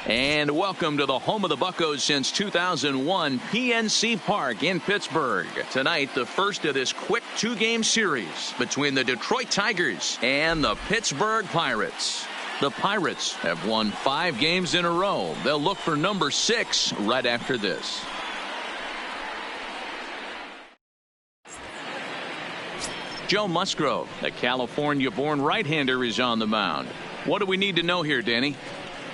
And welcome to the home of the Buccos since 2001, PNC Park in Pittsburgh. Tonight, the first of this quick two-game series between the Detroit Tigers and the Pittsburgh Pirates. The Pirates have won 5 games in a row. They'll look for number 6 right after this. Joe Musgrove, the California-born right-hander, is on the mound. What do we need to know here, Danny?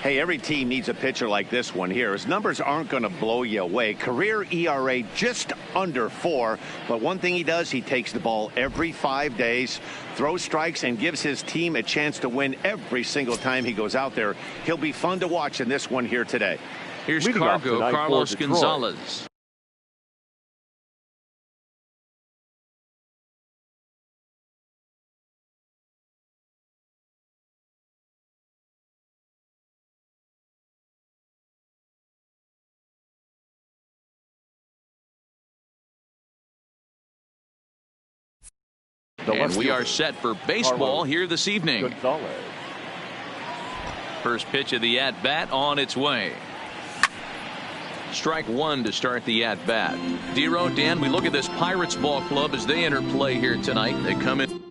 Hey, every team needs a pitcher like this one here. His numbers aren't going to blow you away. Career ERA just under 4. But one thing he does, he takes the ball every 5 days, throws strikes, and gives his team a chance to win every single time he goes out there. He'll be fun to watch in this one here today. Here's Cargo, Carlos Gonzalez. And we are set for baseball here this evening. First pitch of the at-bat on its way. Strike 1 to start the at-bat. Dero, Dan, we look at this Pirates ball club as they enter play here tonight. They come in.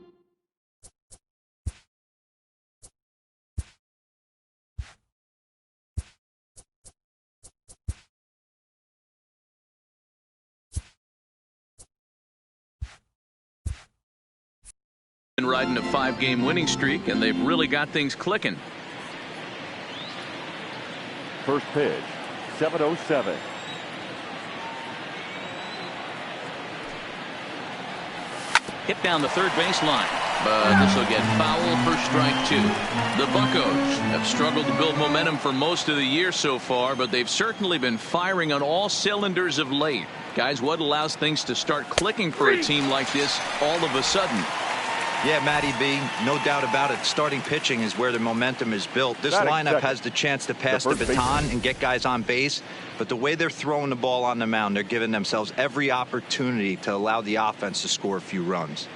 Riding a 5-game winning streak, and they've really got things clicking. First pitch, 7:07. Hit down the third baseline, but this will get foul for strike 2. The Buccos have struggled to build momentum for most of the year so far, but they've certainly been firing on all cylinders of late. Guys, what allows things to start clicking for a team like this all of a sudden? Yeah, Matty B, no doubt about it. Starting pitching is where the momentum is built. This lineup has the chance to pass the baton and get guys on base, but the way they're throwing the ball on the mound, they're giving themselves every opportunity to allow the offense to score a few runs.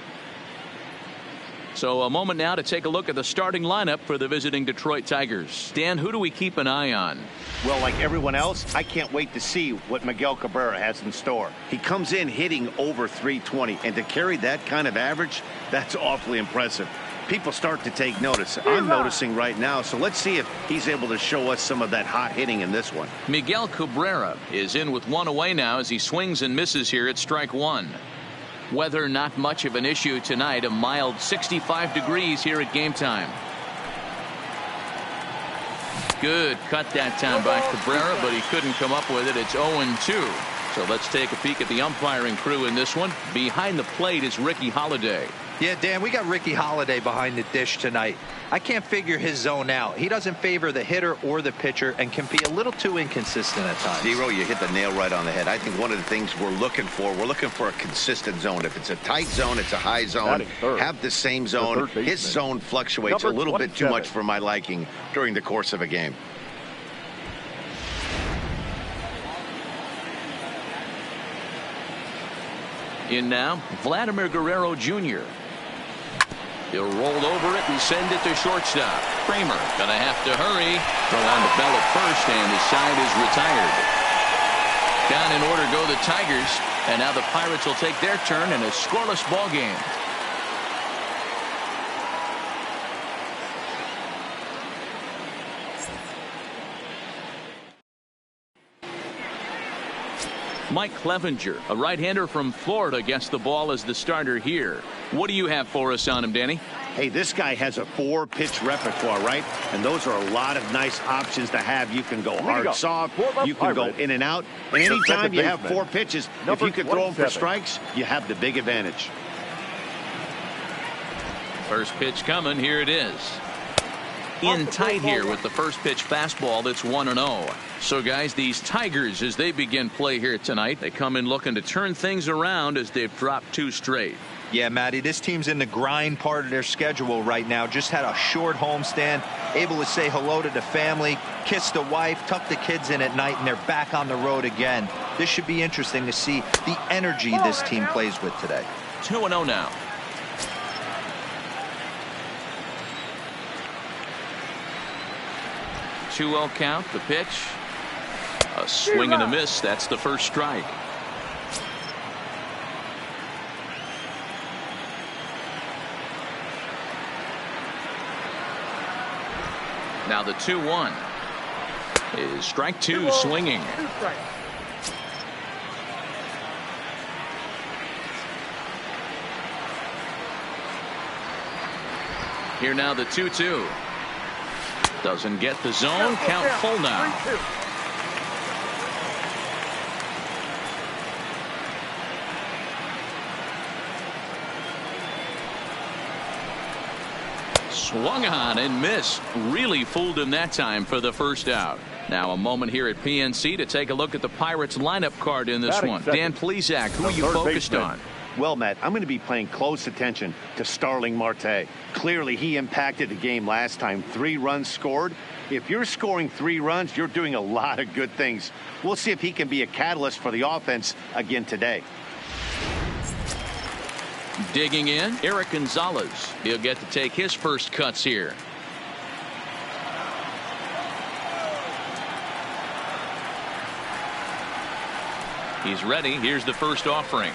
So a moment now to take a look at the starting lineup for the visiting Detroit Tigers. Dan, who do we keep an eye on? Well, like everyone else, I can't wait to see what Miguel Cabrera has in store. He comes in hitting over 320, and to carry that kind of average, that's awfully impressive. People start to take notice. I'm noticing right now, so let's see if he's able to show us some of that hot hitting in this one. Miguel Cabrera is in with 1 away now as he swings and misses here at strike 1. Weather not much of an issue tonight. A mild 65 degrees here at game time. Good cut that time by Cabrera, but he couldn't come up with it. It's 0-2. So let's take a peek at the umpiring crew in this one. Behind the plate is Ricky Holiday. Yeah, Dan, we got Ricky Holiday behind the dish tonight. I can't figure his zone out. He doesn't favor the hitter or the pitcher and can be a little too inconsistent at times. Zero, you hit the nail right on the head. I think one of the things we're looking for a consistent zone. If it's a tight zone, it's a high zone. Have the same zone. His zone fluctuates a little bit too much for my liking during the course of a game. In now, Vladimir Guerrero Jr. He'll roll over it and send it to shortstop. Kramer gonna have to hurry. Throw on the bell at first, and his side is retired. Down in order go the Tigers, and now the Pirates will take their turn in a scoreless ball game. Mike Clevenger, a right-hander from Florida, gets the ball as the starter here. What do you have for us on him, Danny? Hey, this guy has a 4-pitch repertoire, right? And those are a lot of nice options to have. You can go hard, soft. You can go in and out. And anytime you have 4 pitches, if you can throw them for strikes, you have the big advantage. First pitch coming. Here it is. In tight here with the first pitch fastball. That's 1-0. So guys, these Tigers, as they begin play here tonight, they come in looking to turn things around as they've dropped 2 straight. Yeah, Matty, this team's in the grind part of their schedule right now. Just had a short homestand, able to say hello to the family, kiss the wife, tuck the kids in at night, and they're back on the road again. This should be interesting to see the energy this team plays with today. 2-0 now. 2-0 count. The pitch. A swing and a miss. That's the first strike. Now the 2-1 is strike two, swinging. Here now the 2-2. Doesn't get the zone. Count full now. Swung on and missed. Really fooled him that time for the first out. Now a moment here at PNC to take a look at the Pirates lineup card in this one. Dan Plesac, who are you focused on? Well, Matt, I'm going to be paying close attention to Starling Marte. Clearly, he impacted the game last time. 3 runs scored. If you're scoring 3 runs, you're doing a lot of good things. We'll see if he can be a catalyst for the offense again today. Digging in, Eric Gonzalez. He'll get to take his first cuts here. He's ready. Here's the first offering.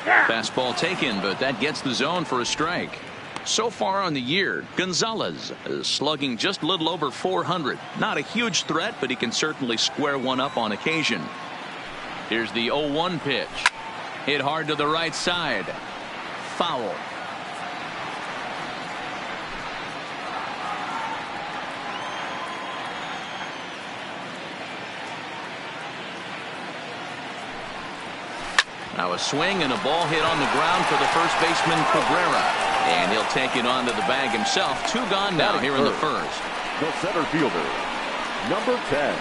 Fastball taken, but that gets the zone for a strike. So far on the year, Gonzalez is slugging just a little over 400. Not a huge threat, but he can certainly square one up on occasion. Here's the 0-1 pitch. Hit hard to the right side. Foul. Now a swing and a ball hit on the ground for the first baseman Cabrera, and he'll take it onto the bag himself. 2 gone now here in the first. The center fielder, number 10.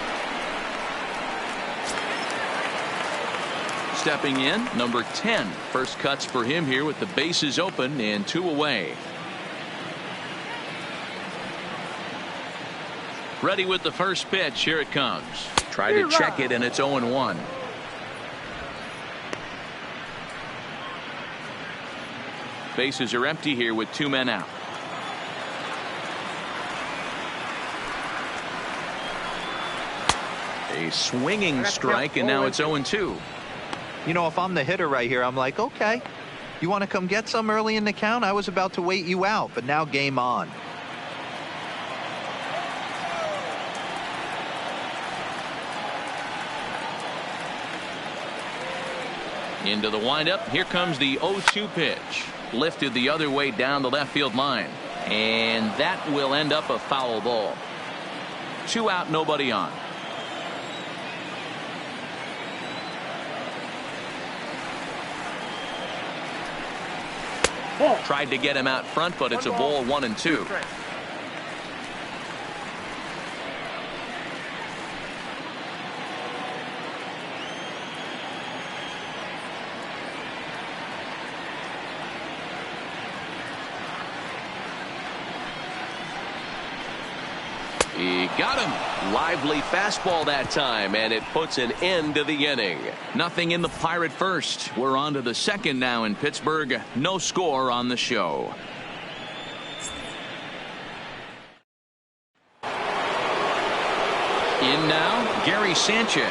Stepping in, number 10. First cuts for him here with the bases open and 2 away. Ready with the first pitch. Here it comes. Try to check it, and it's 0-1. Bases are empty here with 2 men out. A swinging strike, and now it's 0-2. You know, if I'm the hitter right here, I'm like, okay, you want to come get some early in the count? I was about to wait you out, but now game on. Into the windup. Here comes the 0-2 pitch. Lifted the other way down the left field line. And that will end up a foul ball. 2 out, nobody on. Tried to get him out front, but it's a ball, 1-2. He got him. Lively fastball that time, and it puts an end to the inning. Nothing in the Pirate first. We're on to the second now in Pittsburgh. No score on the show. In now, Gary Sanchez.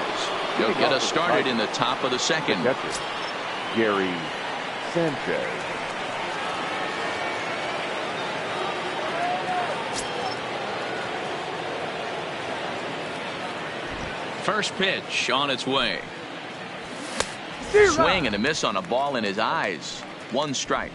He'll get us started in the top of the second. Gary Sanchez. First pitch on its way. Swing and a miss on a ball in his eyes. 1 strike.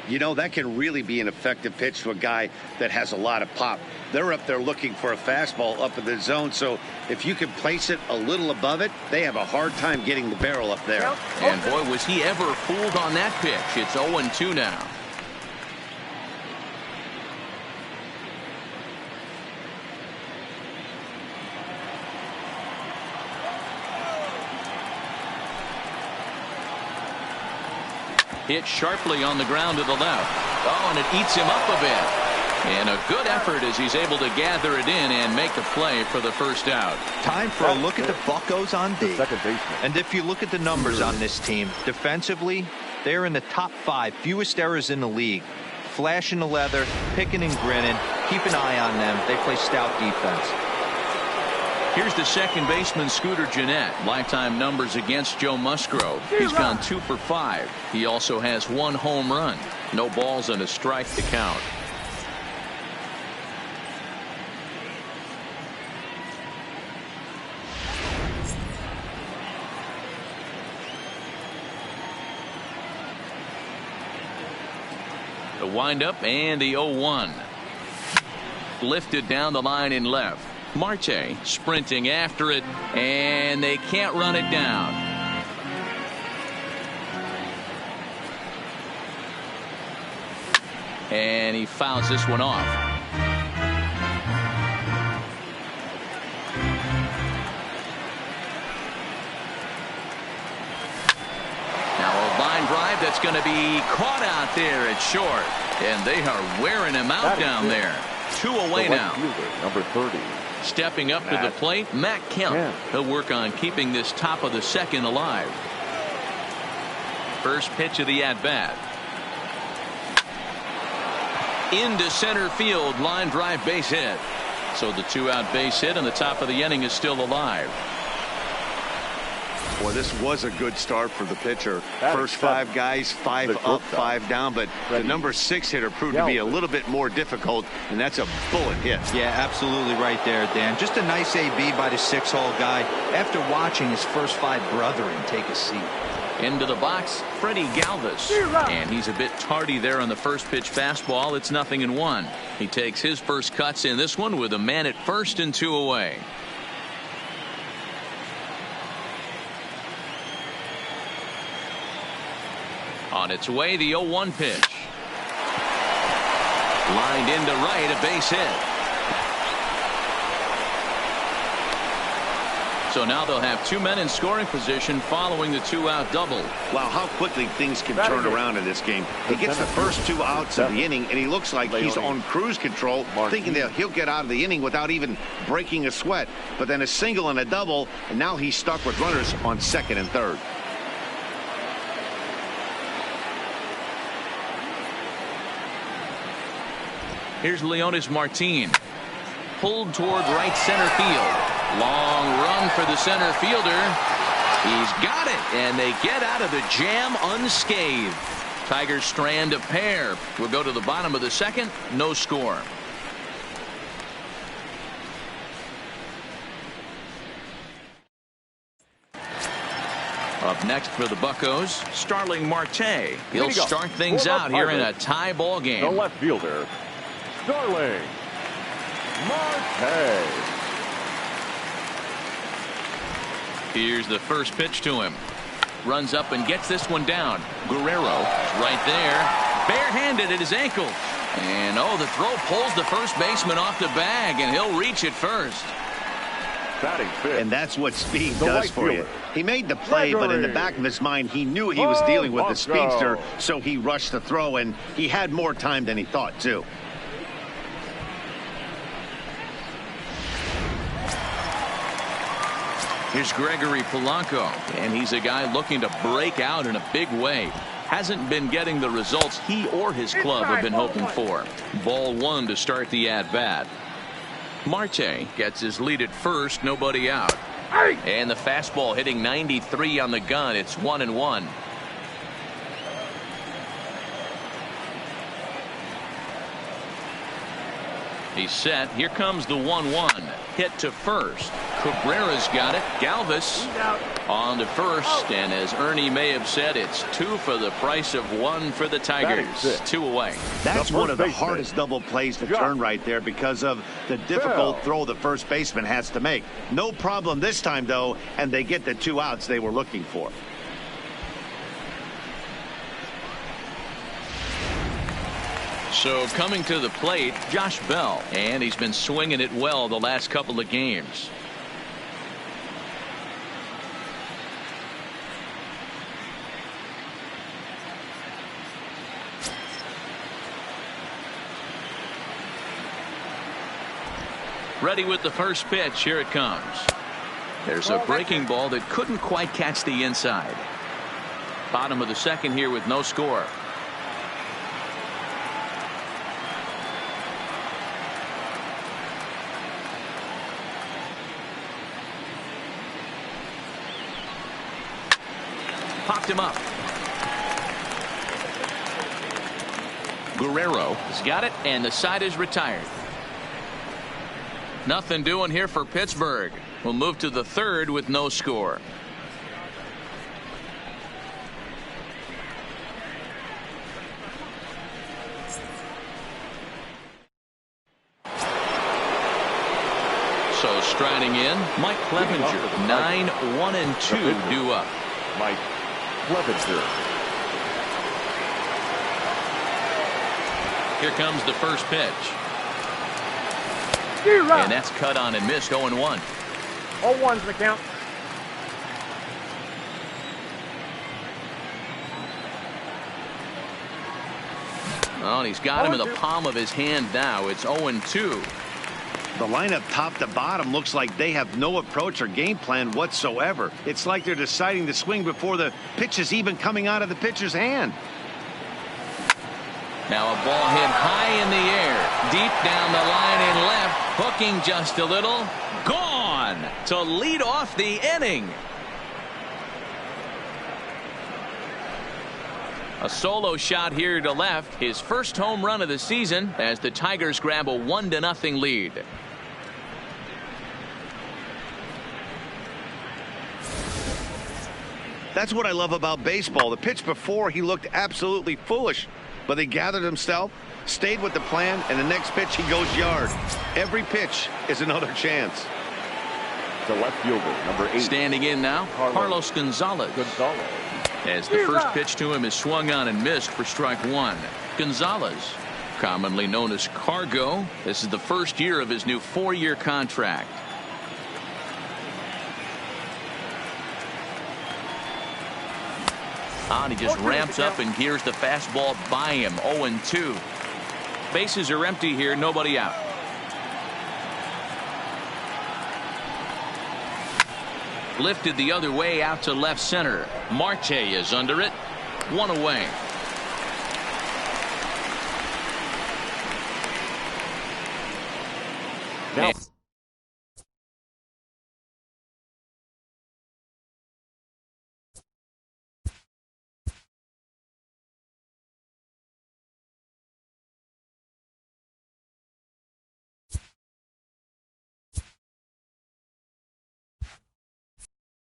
You know, that can really be an effective pitch to a guy that has a lot of pop. They're up there looking for a fastball up in the zone, so if you can place it a little above it, they have a hard time getting the barrel up there. And boy, was he ever fooled on that pitch. It's 0-2 now. Hit sharply on the ground to the left. Oh, and it eats him up a bit. And a good effort as he's able to gather it in and make the play for the first out. Time for a look at the Buccos on D. Second baseman. And if you look at the numbers on this team, defensively, they're in the top 5 fewest errors in the league. Flashing the leather, picking and grinning. Keep an eye on them. They play stout defense. Here's the second baseman, Scooter Gennett. Lifetime numbers against Joe Musgrove. He's gone 2 for 5. He also has 1 home run. No balls and a strike to count. The windup and the 0-1. Lifted down the line in left. Marte sprinting after it, and they can't run it down. And he fouls this one off. Now a line drive that's going to be caught out there at short, and they are wearing him out down there. 2 away now. Fielder, number 30. Stepping up to the plate, Matt Kemp. He'll work on keeping this top of the second alive. First pitch of the at-bat. Into center field, line drive, base hit. So the 2-out base hit and the top of the inning is still alive. Boy, this was a good start for the pitcher. First 5 guys, 5 up, 5 down, but the number 6 hitter proved to be a little bit more difficult, and that's a bullet hit. Yeah, absolutely right there, Dan. Just a nice AB by the 6-hole guy after watching his first 5 brethren take a seat. Into the box, Freddie Galvis, and he's a bit tardy there on the first pitch fastball. It's 0-1. He takes his first cuts in this one with a man at first and 2 away. On its way, the 0-1 pitch. Lined into right, a base hit. So now they'll have 2 men in scoring position following the 2-out double. Wow, how quickly things can turn around in this game. He gets the first 2 outs of the inning, and he looks like he's on cruise control, thinking that he'll get out of the inning without even breaking a sweat. But then a single and a double, and now he's stuck with runners on second and third. Here's Leonis Martin. Pulled toward right center field. Long run for the center fielder. He's got it, and they get out of the jam unscathed. Tigers strand a pair. We'll go to the bottom of the second. No score. Up next for the Buccos, Starling Marte. He'll start things out here in a tie ball game. The left fielder, Starling Marte. Here's the first pitch to him. Runs up and gets this one down. Guerrero is right there. Barehanded at his ankle. And oh, the throw pulls the first baseman off the bag, and he'll reach it first. And that's what speed does for you. He made the play, but in the back of his mind, he knew he was dealing with the speedster, so he rushed the throw, and he had more time than he thought, too. Here's Gregory Polanco, and he's a guy looking to break out in a big way. Hasn't been getting the results he or his club have been hoping for. Ball 1 to start the at-bat. Marte gets his lead at first, nobody out. And the fastball hitting 93 on the gun. It's 1-1. He's set. Here comes the 1-1. Hit to first. Cabrera's got it. Galvis on to first. And as Ernie may have said, it's 2 for the price of 1 for the Tigers. 2 away. That's one of the hardest double plays to turn right there because of the difficult throw the first baseman has to make. No problem this time, though, and they get the 2 outs they were looking for. So coming to the plate, Josh Bell, and he's been swinging it well the last couple of games. Ready with the first pitch. Here it comes. There's a breaking ball that couldn't quite catch the inside. Bottom of the second here with no score. Popped him up. Guerrero has got it, and the side is retired. Nothing doing here for Pittsburgh. We'll move to the third with no score. So striding in, Mike Clevenger, 9-1-2 due up. Mike Clevenger. Here comes the first pitch. And that's cut on and missed. 0-1. 0-1's the count. Oh, and he's got him in the palm of his hand now. It's 0-2. The lineup top to bottom looks like they have no approach or game plan whatsoever. It's like they're deciding to swing before the pitch is even coming out of the pitcher's hand. Now a ball hit high in the air, deep down the line in left, hooking just a little, gone to lead off the inning. A solo shot here to left, his first home run of the season as the Tigers grab a 1-0 lead. That's what I love about baseball. The pitch before, he looked absolutely foolish. But he gathered himself, stayed with the plan, and the next pitch he goes yard. Every pitch is another chance. The left fielder, number 8. Standing in now, Carlos Gonzalez. As the first pitch to him is swung on and missed for strike one. Gonzalez, commonly known as Cargo, this is the first year of his new 4-year contract. And he just ramps up and gears the fastball by him. 0-2. Bases are empty here, nobody out. Lifted the other way out to left center. Marte is under it. 1 away. Now.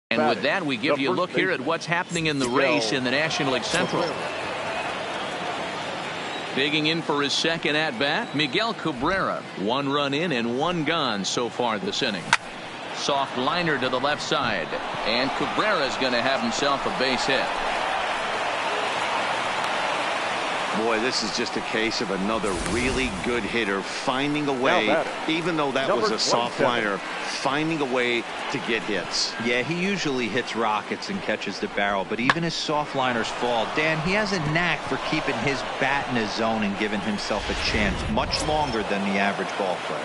And with that, we give you a look here at what's happening in the race in the National League Central. Digging in for his second at-bat, Miguel Cabrera. 1 run in and 1 gone so far this inning. Soft liner to the left side. And Cabrera's going to have himself a base hit. Boy, this is just a case of another really good hitter finding a way, even though that was a soft liner, finding a way to get hits. Yeah, he usually hits rockets and catches the barrel, but even his soft liners fall. Dan, he has a knack for keeping his bat in his zone and giving himself a chance much longer than the average ball player.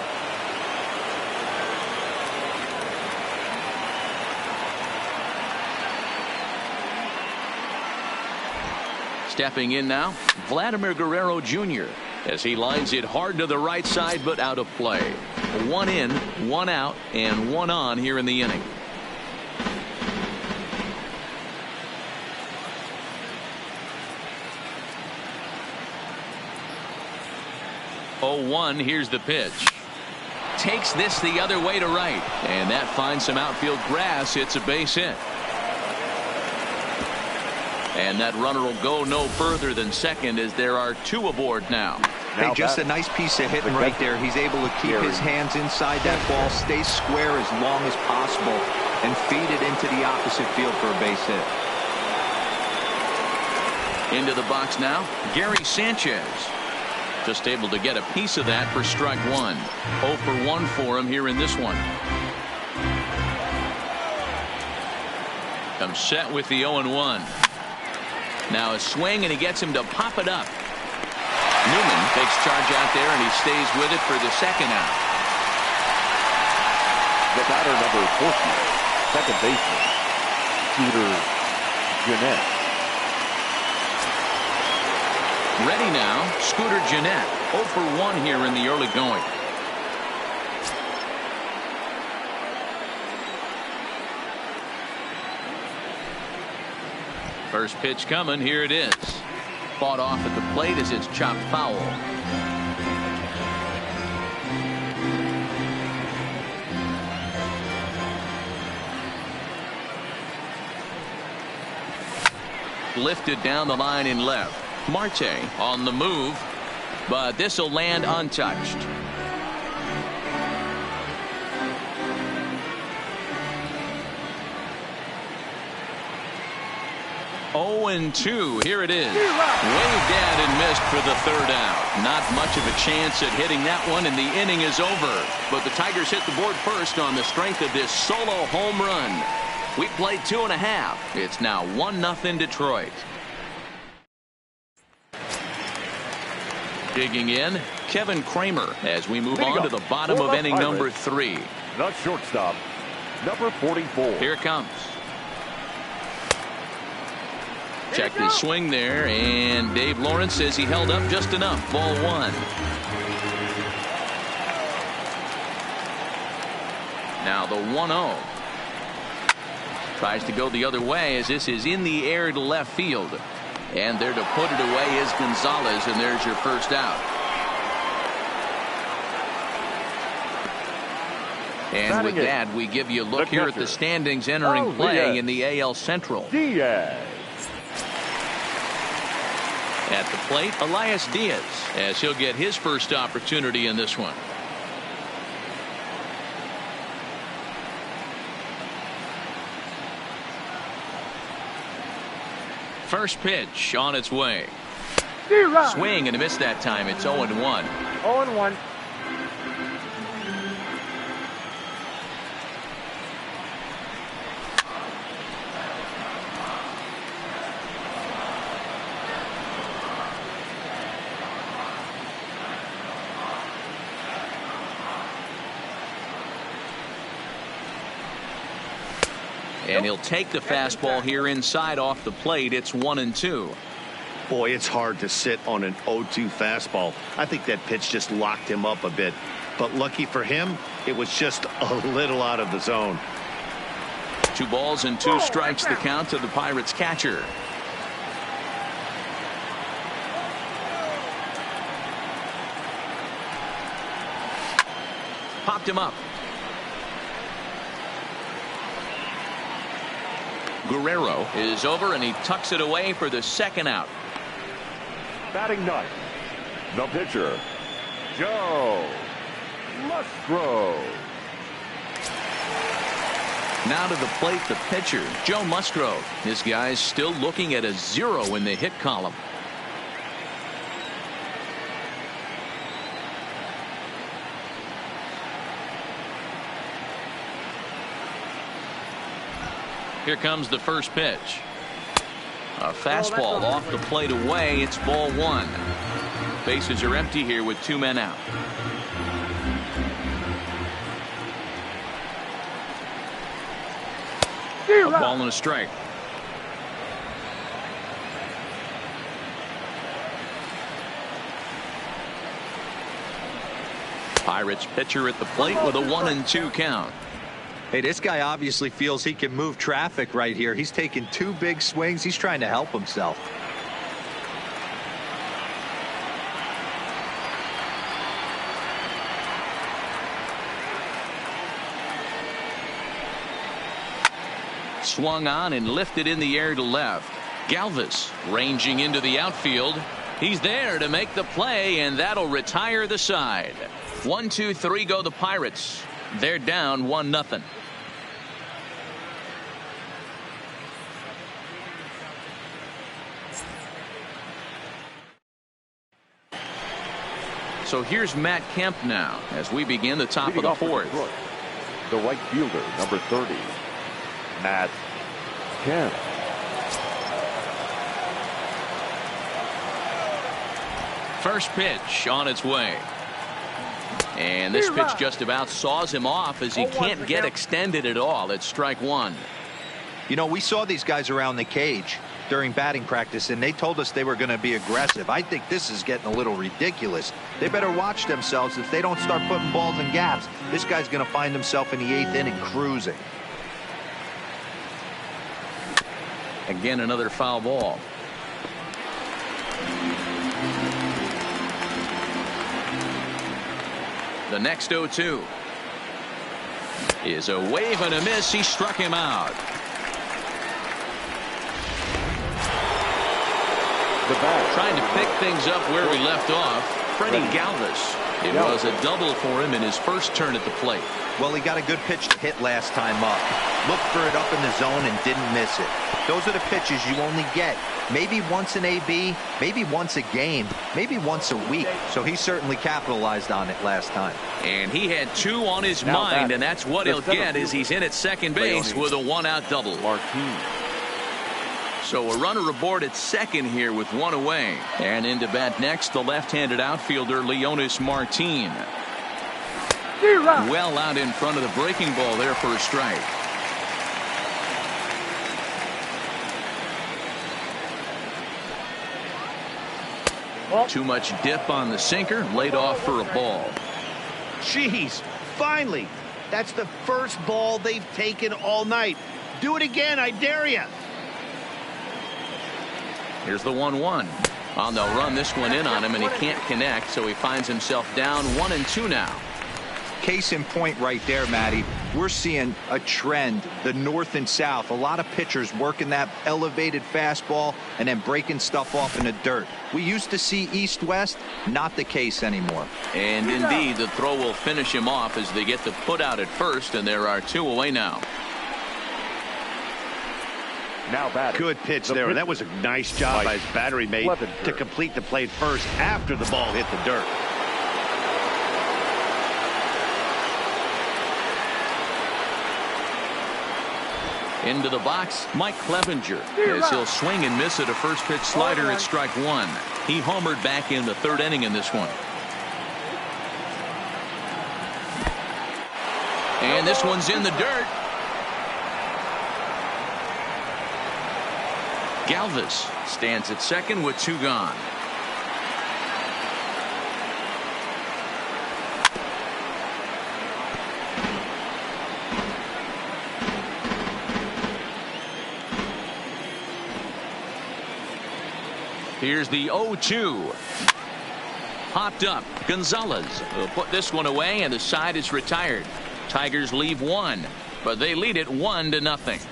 Stepping in now, Vladimir Guerrero Jr. as he lines it hard to the right side, but out of play. 1 in, 1 out, and 1 on here in the inning. Oh, 1, here's the pitch. Takes this the other way to right, and that finds some outfield grass. It's a base hit. And that runner will go no further than second as there are 2 aboard now. Hey, just a nice piece of hitting right there. He's able to keep his hands inside that ball, stay square as long as possible, and feed it into the opposite field for a base hit. Into the box now, Gary Sanchez. Just able to get a piece of that for strike 1. 0 for 1 for him here in this one. Comes set with the 0-1. Now a swing, and he gets him to pop it up. Newman takes charge out there, and he stays with it for the second out. The batter, number 40, second baseman, Scooter Gennett. Ready now, Scooter Gennett. 0 for 1 here in the early going. First pitch coming. Here it is. Fought off at the plate as it's chopped foul. Lifted down the line in left. Marte on the move, but this will land untouched. Oh, and 2. Here it is. Waved at and missed for the third out. Not much of a chance at hitting that one, and the inning is over. But the Tigers hit the board first on the strength of this solo home run. We played 2.5. It's now 1-0 Detroit. Digging in, Kevin Kramer as we move on to the bottom of inning number 3. The shortstop, number 44. Here it comes. Checked his swing there, and Dave Lawrence says he held up just enough. Ball 1. Now the 1-0. Tries to go the other way as this is in the air to left field. And there to put it away is Gonzalez, and there's your first out. And with that, we give you a look here at the standings entering play in the AL Central. Diaz. At the plate, Elias Diaz, as he'll get his first opportunity in this one. First pitch on its way. Swing and a miss that time. It's 0-1. 0-1. And he'll take the fastball here inside off the plate. It's 1-2. Boy, it's hard to sit on an 0-2 fastball. I think that pitch just locked him up a bit. But lucky for him, it was just a little out of the zone. 2 balls and 2 strikes the count to the Pirates catcher. Popped him up. Guerrero is over, and he tucks it away for the second out. Batting ninth, the pitcher, Joe Musgrove. Now to the plate, the pitcher, Joe Musgrove. This guy's still looking at a 0 in the hit column. Here comes the first pitch. A fastball off the plate away. It's ball 1. Bases are empty here with 2 men out. A ball and a strike. Pirates pitcher at the plate with a 1-2 count. Hey, this guy obviously feels he can move traffic right here. He's taking 2 big swings. He's trying to help himself. Swung on and lifted in the air to left. Galvis ranging into the outfield. He's there to make the play, and that'll retire the side. 1, 2, 3 go the Pirates. They're down 1-0. So here's Matt Kemp now as we begin the top of the 4th. The right fielder, number 30, Matt Kemp. First pitch on its way. And this pitch just about saws him off as he can't get extended at all. It's strike 1. You know, we saw these guys around the cage during batting practice, and they told us they were going to be aggressive. I think this is getting a little ridiculous. They better watch themselves. If they don't start putting balls in gaps, this guy's going to find himself in the 8th inning cruising. Again, another foul ball. The next 0-2 is a wave and a miss. He struck him out. Trying to pick things up where we left off. Freddie Galvis. It was a double for him in his first turn at the plate. Well, he got a good pitch to hit last time up. Looked for it up in the zone and didn't miss it. Those are the pitches you only get maybe once an AB, maybe once a game, maybe once a week. So he certainly capitalized on it last time. And he had 2 on his mind, and that's what he'll get as he's in at second base with a 1-out double. So a runner aboard at second here with 1 away. And into bat next, the left-handed outfielder Leonis Martin. Well out in front of the breaking ball there for a strike. Too much dip on the sinker, laid off for a ball. Jeez, finally. That's the first ball they've taken all night. Do it again, I dare you. Here's the 1-1. They'll run this one in on him, and he can't connect, so he finds himself down 1-2 now. Case in point right there, Matty. We're seeing a trend, the north and south. A lot of pitchers working that elevated fastball and then breaking stuff off in the dirt. We used to see east-west, not the case anymore. And indeed, the throw will finish him off as they get the put out at first, and there are 2 away now. Good pitch there. That was a nice job by his battery mate to complete the play first after the ball hit the dirt. Into the box, Mike Clevenger, as he'll swing and miss at a first pitch slider at strike 1. He homered back in the 3rd inning in this one. And this one's in the dirt. Galvis stands at second with 2 gone. Here's the 0-2. Popped up. Gonzalez will put this one away, and the side is retired. Tigers leave 1, but they lead it 1-0.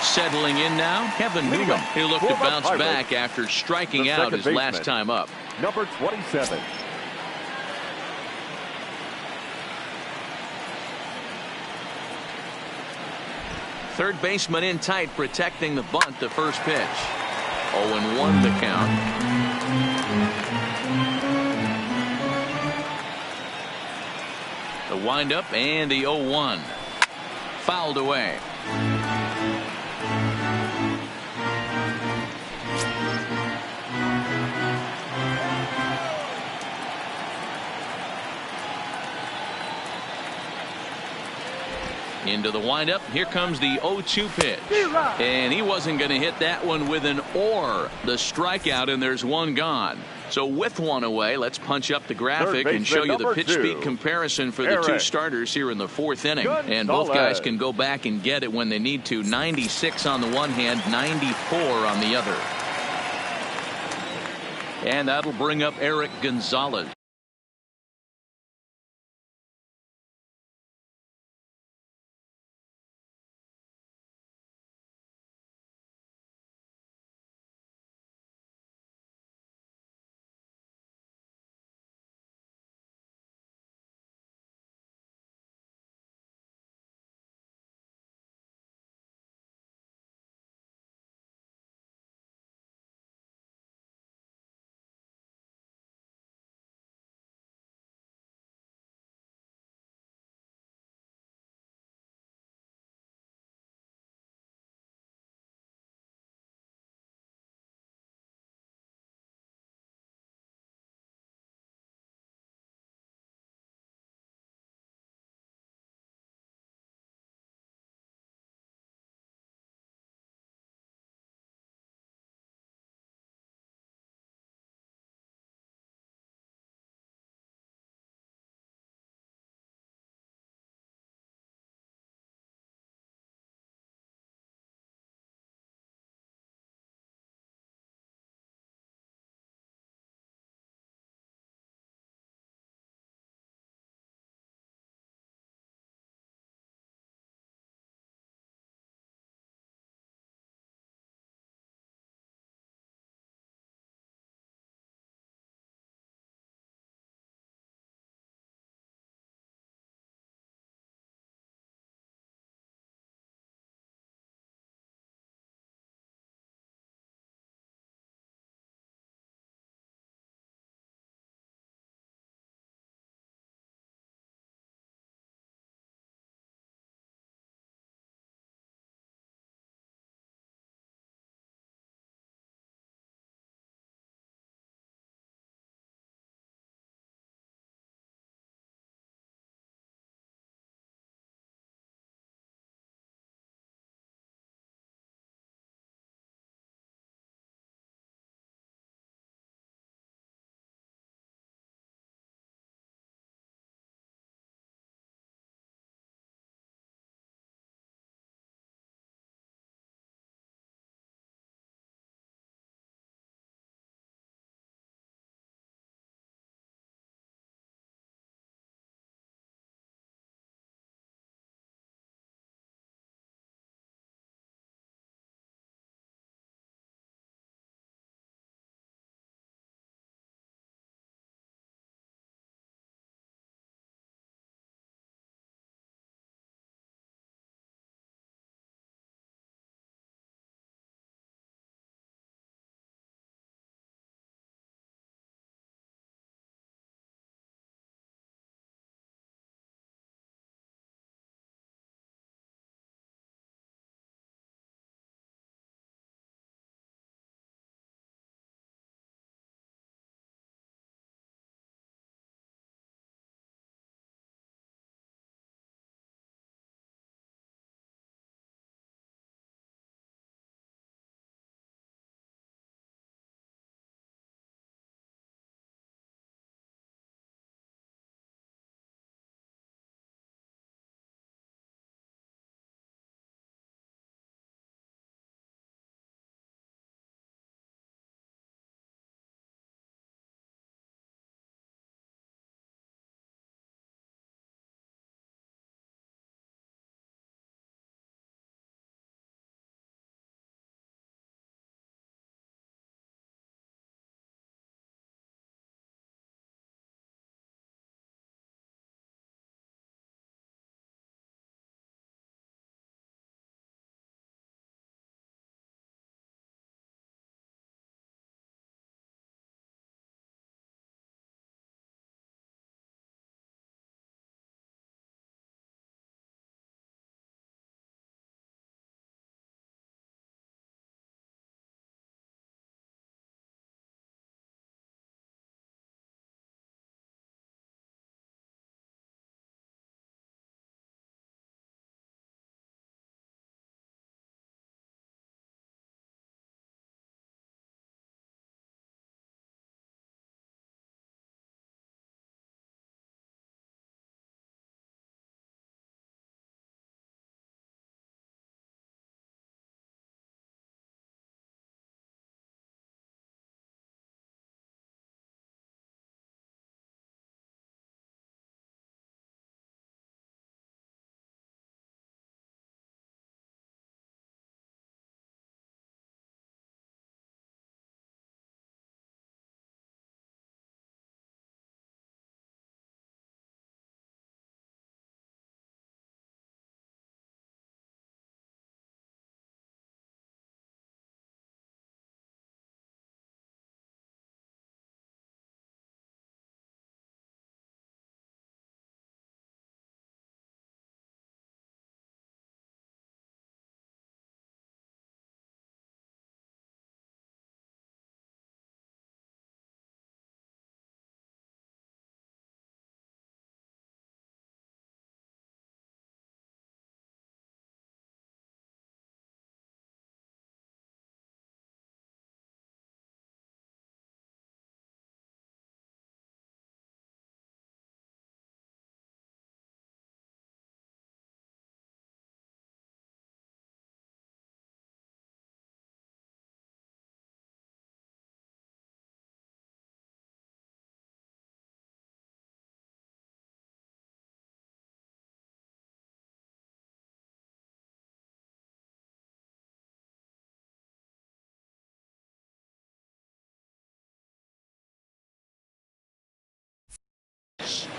Settling in now, Kevin Newman. He'll look to bounce back after striking out his last time up. Number 27. Third baseman in tight, protecting the bunt, the first pitch. 0-1 the count. The windup and the 0-1. Fouled away. Into the windup. Here comes the 0-2 pitch. And he wasn't going to hit that one with an or. The strikeout, and there's 1 gone. So with 1 away, let's punch up the graphic and show you the pitch speed comparison for the 2 starters here in the 4th inning. And both guys can go back and get it when they need to. 96 on the one hand, 94 on the other. And that'll bring up Eric Gonzalez.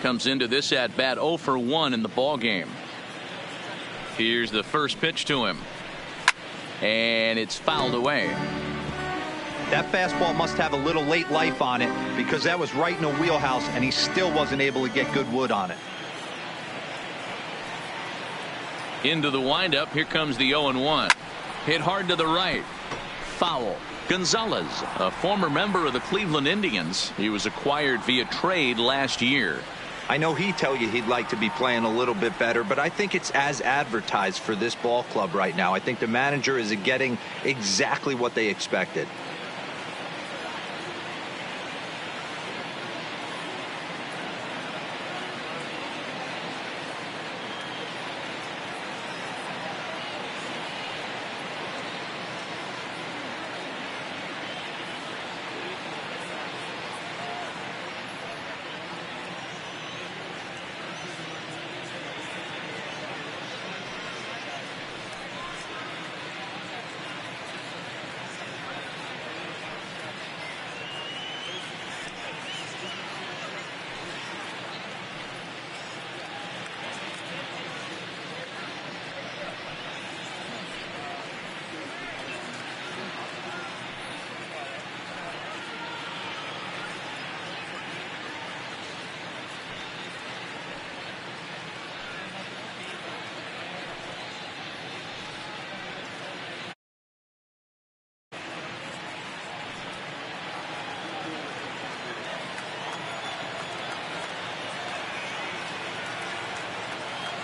comes into this at bat 0 for 1 in the ball game. Here's the first pitch to him, and it's fouled away. That fastball must have a little late life on it, because that was right in the wheelhouse, and he still wasn't able to get good wood on it. Into the windup. Here comes the 0-1. Hit hard to the right. Foul. Gonzalez, a former member of the Cleveland Indians. He was acquired via trade last year. I know he'd tell you he'd like to be playing a little bit better, but I think it's as advertised for this ball club right now. I think the manager is getting exactly what they expected.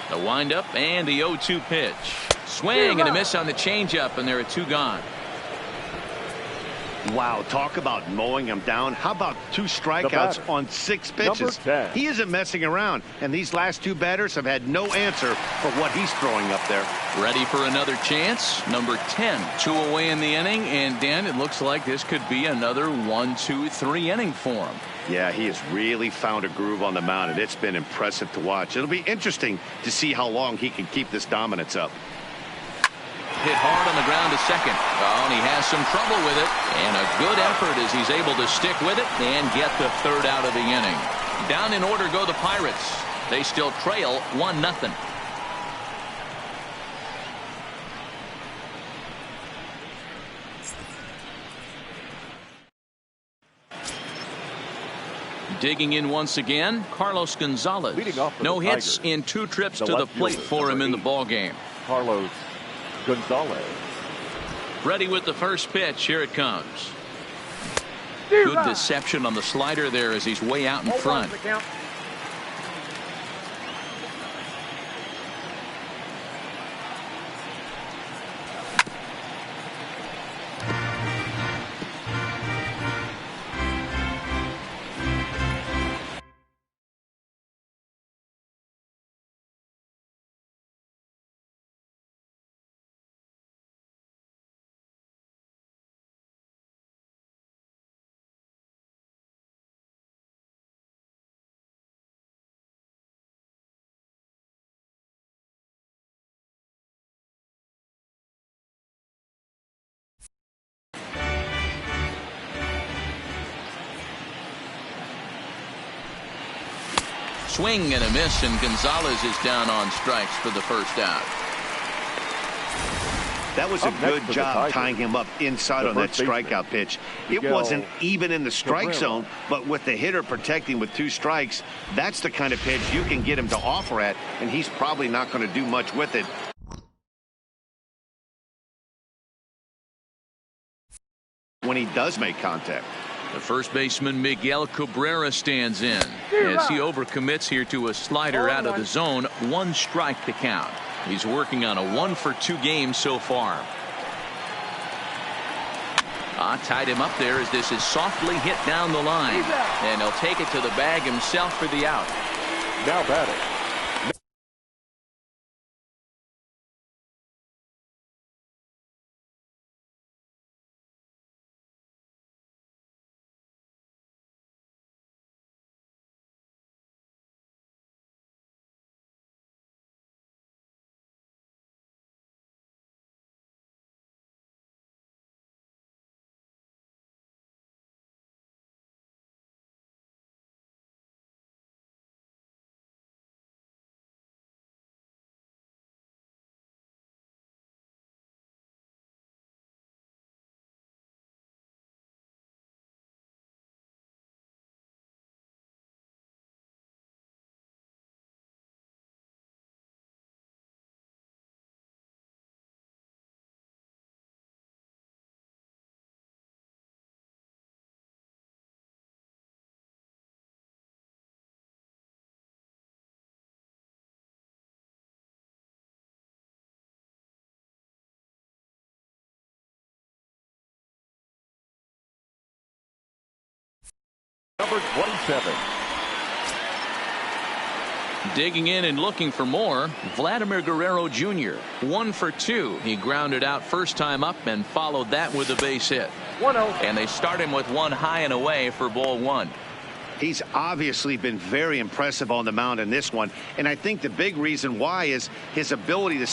The windup and the 0-2 pitch. Swing and a miss on the changeup, and there are 2 gone. Wow, talk about mowing him down. How about 2 strikeouts on 6 pitches? He isn't messing around, and these last 2 batters have had no answer for what he's throwing up there. Ready for another chance. Number 10, 2 away in the inning, and Dan, it looks like this could be another 1-2-3 inning for him. Yeah, he has really found a groove on the mound, and it's been impressive to watch. It'll be interesting to see how long he can keep this dominance up. Hit hard on the ground to second. Oh, and he has some trouble with it. And a good effort as he's able to stick with it and get the 3rd out of the inning. Down in order go the Pirates. They still trail 1-0. Digging in once again, Carlos Gonzalez. No hits in 2 trips to the plate for him in the ball game. Carlos Gonzalez. Ready with the first pitch. Here it comes. Good deception on the slider there as he's way out in front. Swing and a miss, and Gonzalez is down on strikes for the first out. That was a good job tying him up inside on that strikeout pitch. It wasn't even in the strike zone, but with the hitter protecting with 2 strikes, that's the kind of pitch you can get him to offer at, and he's probably not going to do much with it. When he does make contact. The first baseman Miguel Cabrera stands in as he overcommits here to a slider out of the zone. 1 strike to count. He's working on a 1-for-2 game so far. Tied him up there as this is softly hit down the line, and he'll take it to the bag himself for the out. Now batting, Number 27. Digging in and looking for more, Vladimir Guerrero Jr. 1 for 2. He grounded out first time up and followed that with a base hit. 1-0. And they start him with one high and away for ball one. He's obviously been very impressive on the mound in this one, and I think the big reason why is his ability to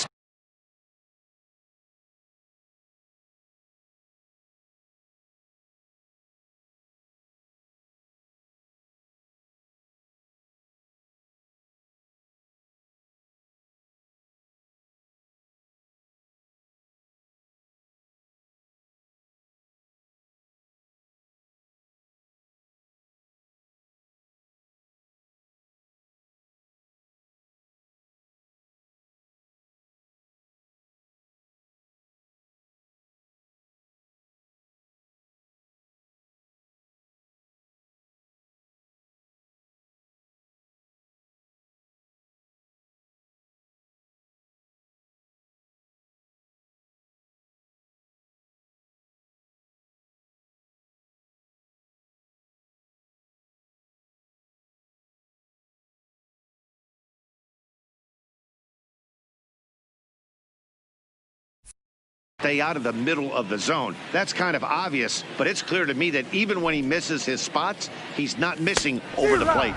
stay out of the middle of the zone. That's kind of obvious, but it's clear to me that even when he misses his spots, he's not missing over the plate.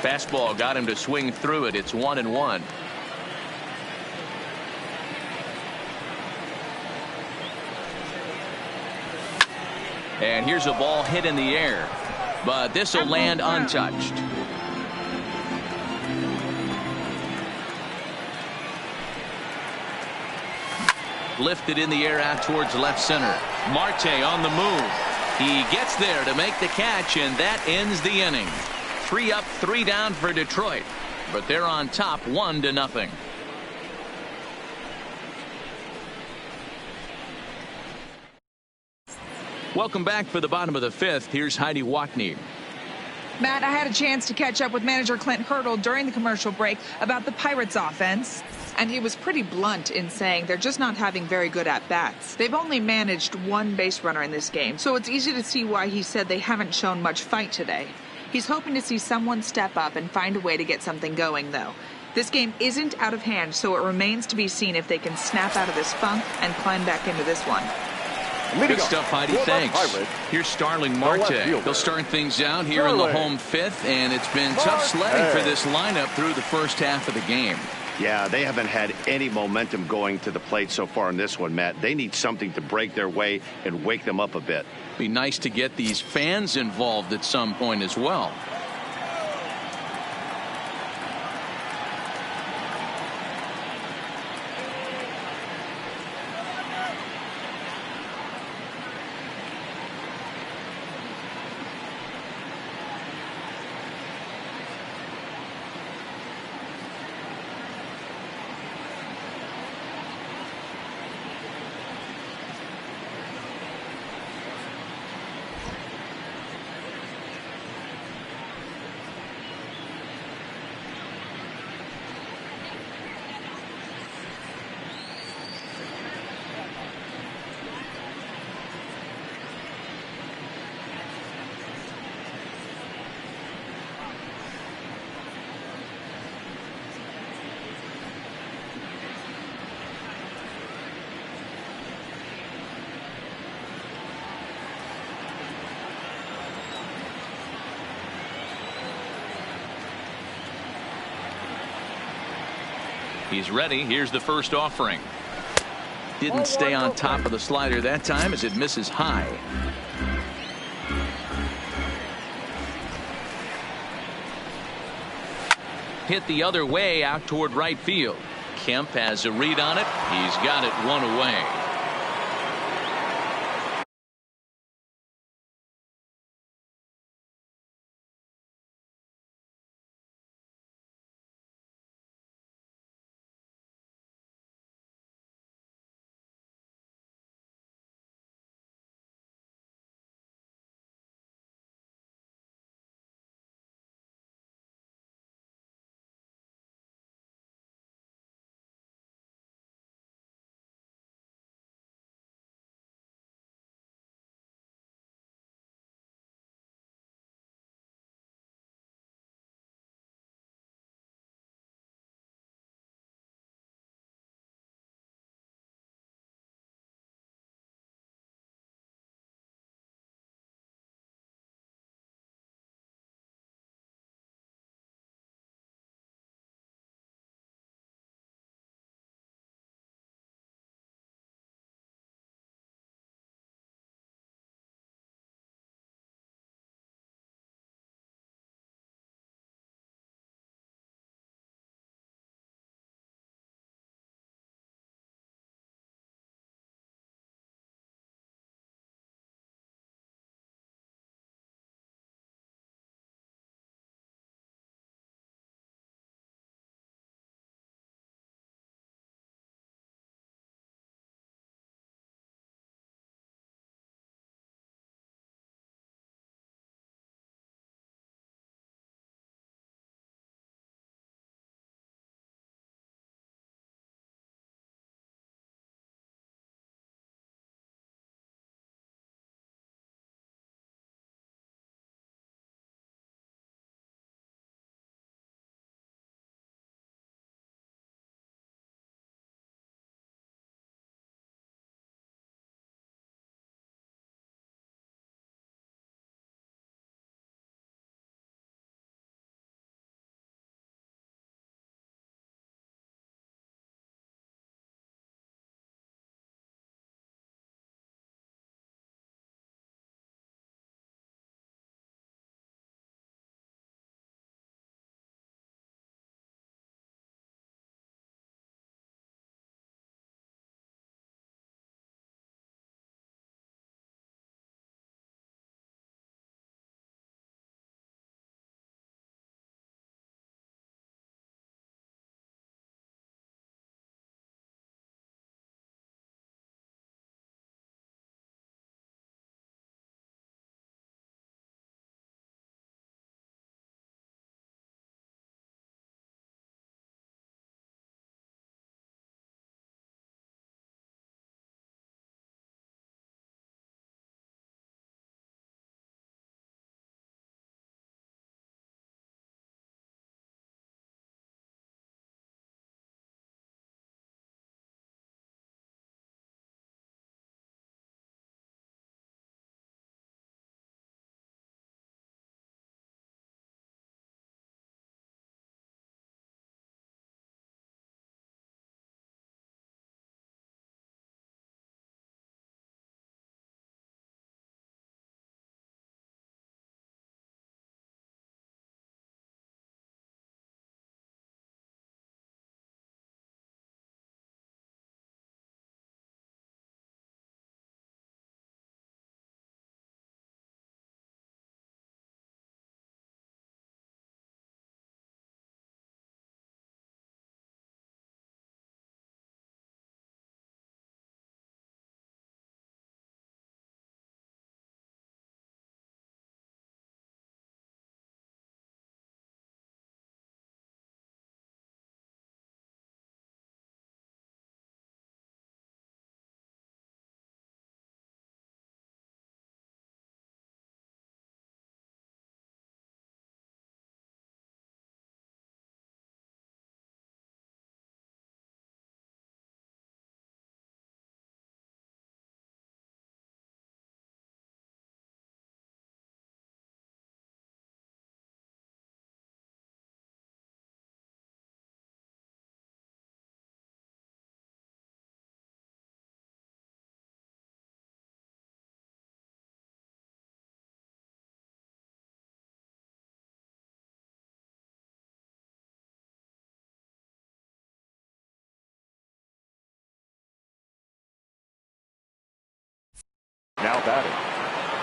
Fastball got him to swing through it. It's 1-1. And here's a ball hit in the air, but this will land untouched. Lifted in the air out towards left center. Marte on the move. He gets there to make the catch, and that ends the inning. 3 up, 3 down for Detroit, but they're on top 1-0. Welcome back for the bottom of the 5th. Here's Heidi Watney. Matt, I had a chance to catch up with manager Clint Hurdle during the commercial break about the Pirates offense, and he was pretty blunt in saying they're just not having very good at-bats. They've only managed 1 base runner in this game, so it's easy to see why he said they haven't shown much fight today. He's hoping to see someone step up and find a way to get something going, though. This game isn't out of hand, so it remains to be seen if they can snap out of this funk and climb back into this one. Good stuff, Heidi. Thanks. Here's Starling Marte. They'll start things out here in the home 5th, and it's been tough sledding for this lineup through the first half of the game. Yeah, they haven't had any momentum going to the plate so far in this one, Matt. They need something to break their way and wake them up a bit. Be nice to get these fans involved at some point as well. He's ready. Here's the first offering. Didn't stay on top of the slider that time as it misses high. Hit the other way out toward right field. Kemp has a read on it. He's got it 1 away.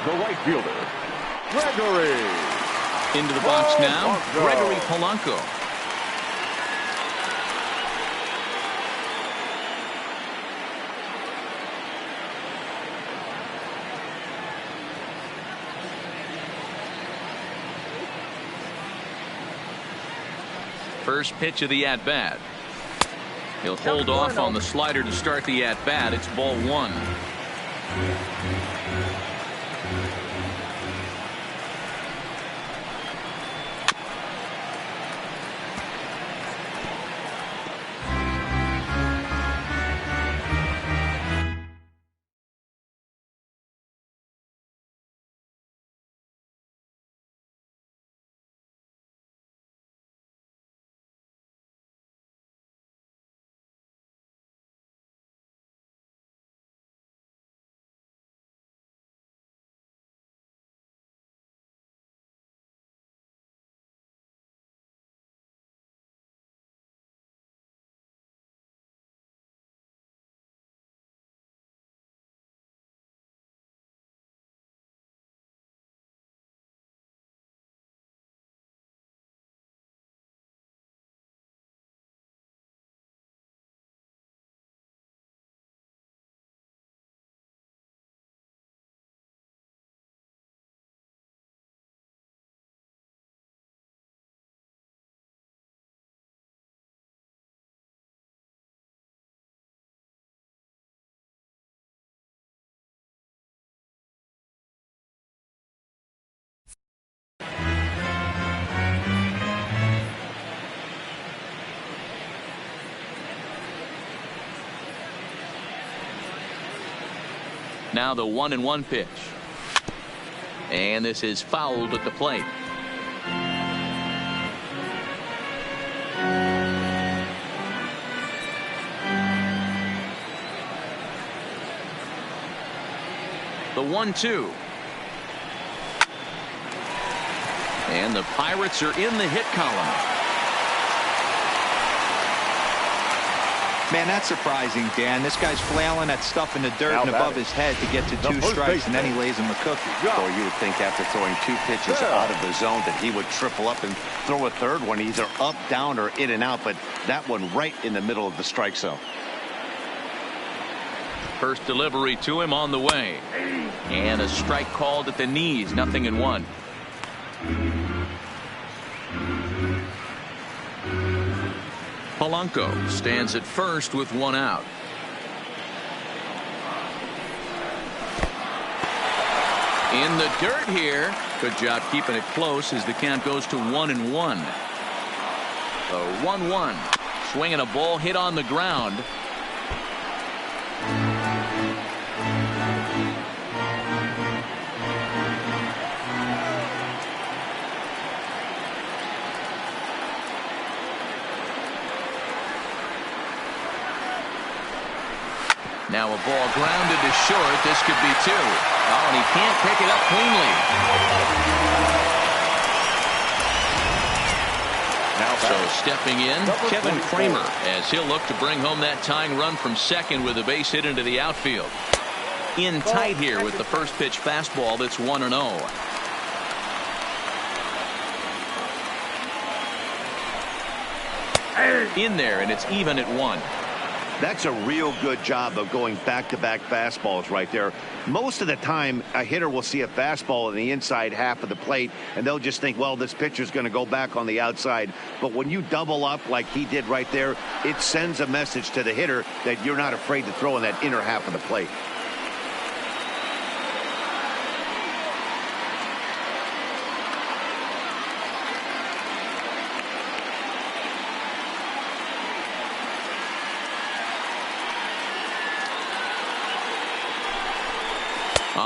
the right fielder, Gregory. Into the box now, Gregory Polanco. First pitch of the at-bat. He'll hold off on the slider to start the at-bat. It's ball one. Now the 1-1 pitch. And this is fouled at the plate. The 1-2. And the Pirates are in the hit column. Man, that's surprising, Dan. This guy's flailing at stuff in the dirt and above his head to get to 2 strikes, and then he lays him a cookie. Or you would think after throwing 2 pitches out of the zone that he would triple up and throw a third one, either up, down, or in and out, but that one right in the middle of the strike zone. First delivery to him on the way. And a strike called at the knees, 0-1. Polanco stands at first with 1 out. In the dirt here. Good job keeping it close as the count goes to 1-1. The 1-1. Swinging a ball hit on the ground. Now a ball grounded to short. This could be 2. Oh, and he can't pick it up cleanly. Now so stepping in, Kevin Kramer, as he'll look to bring home that tying run from second with a base hit into the outfield. In tight here with the first pitch fastball that's 1-0. In there, and it's even at 1. That's a real good job of going back-to-back fastballs right there. Most of the time, a hitter will see a fastball in the inside half of the plate, and they'll just think, well, this pitcher's going to go back on the outside. But when you double up like he did right there, it sends a message to the hitter that you're not afraid to throw in that inner half of the plate.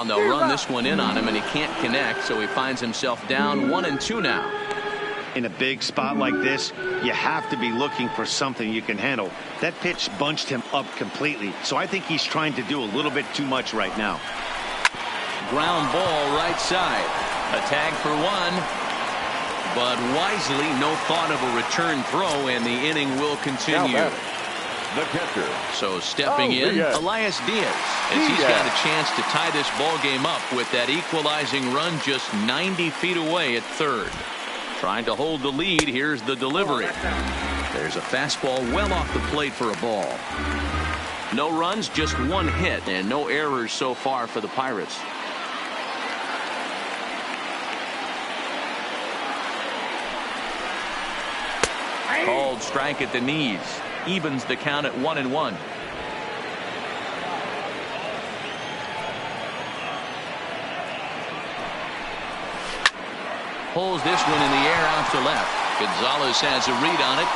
They'll run this one in on him, and he can't connect, so he finds himself down 1-2 now. In a big spot like this, you have to be looking for something you can handle. That pitch bunched him up completely, so I think he's trying to do a little bit too much right now. Ground ball right side. A tag for 1. But wisely, no thought of a return throw, and the inning will continue. the catcher. So stepping in, Elias Diaz, as he's got a chance to tie this ball game up with that equalizing run just 90 feet away at third. Trying to hold the lead. Here's the delivery. There's a fastball well off the plate for a ball. No runs, just one hit, and no errors so far for the Pirates. Called strike at the knees. Evens the count at 1-1. Pulls this one in the air out to left. Gonzalez has a read on it.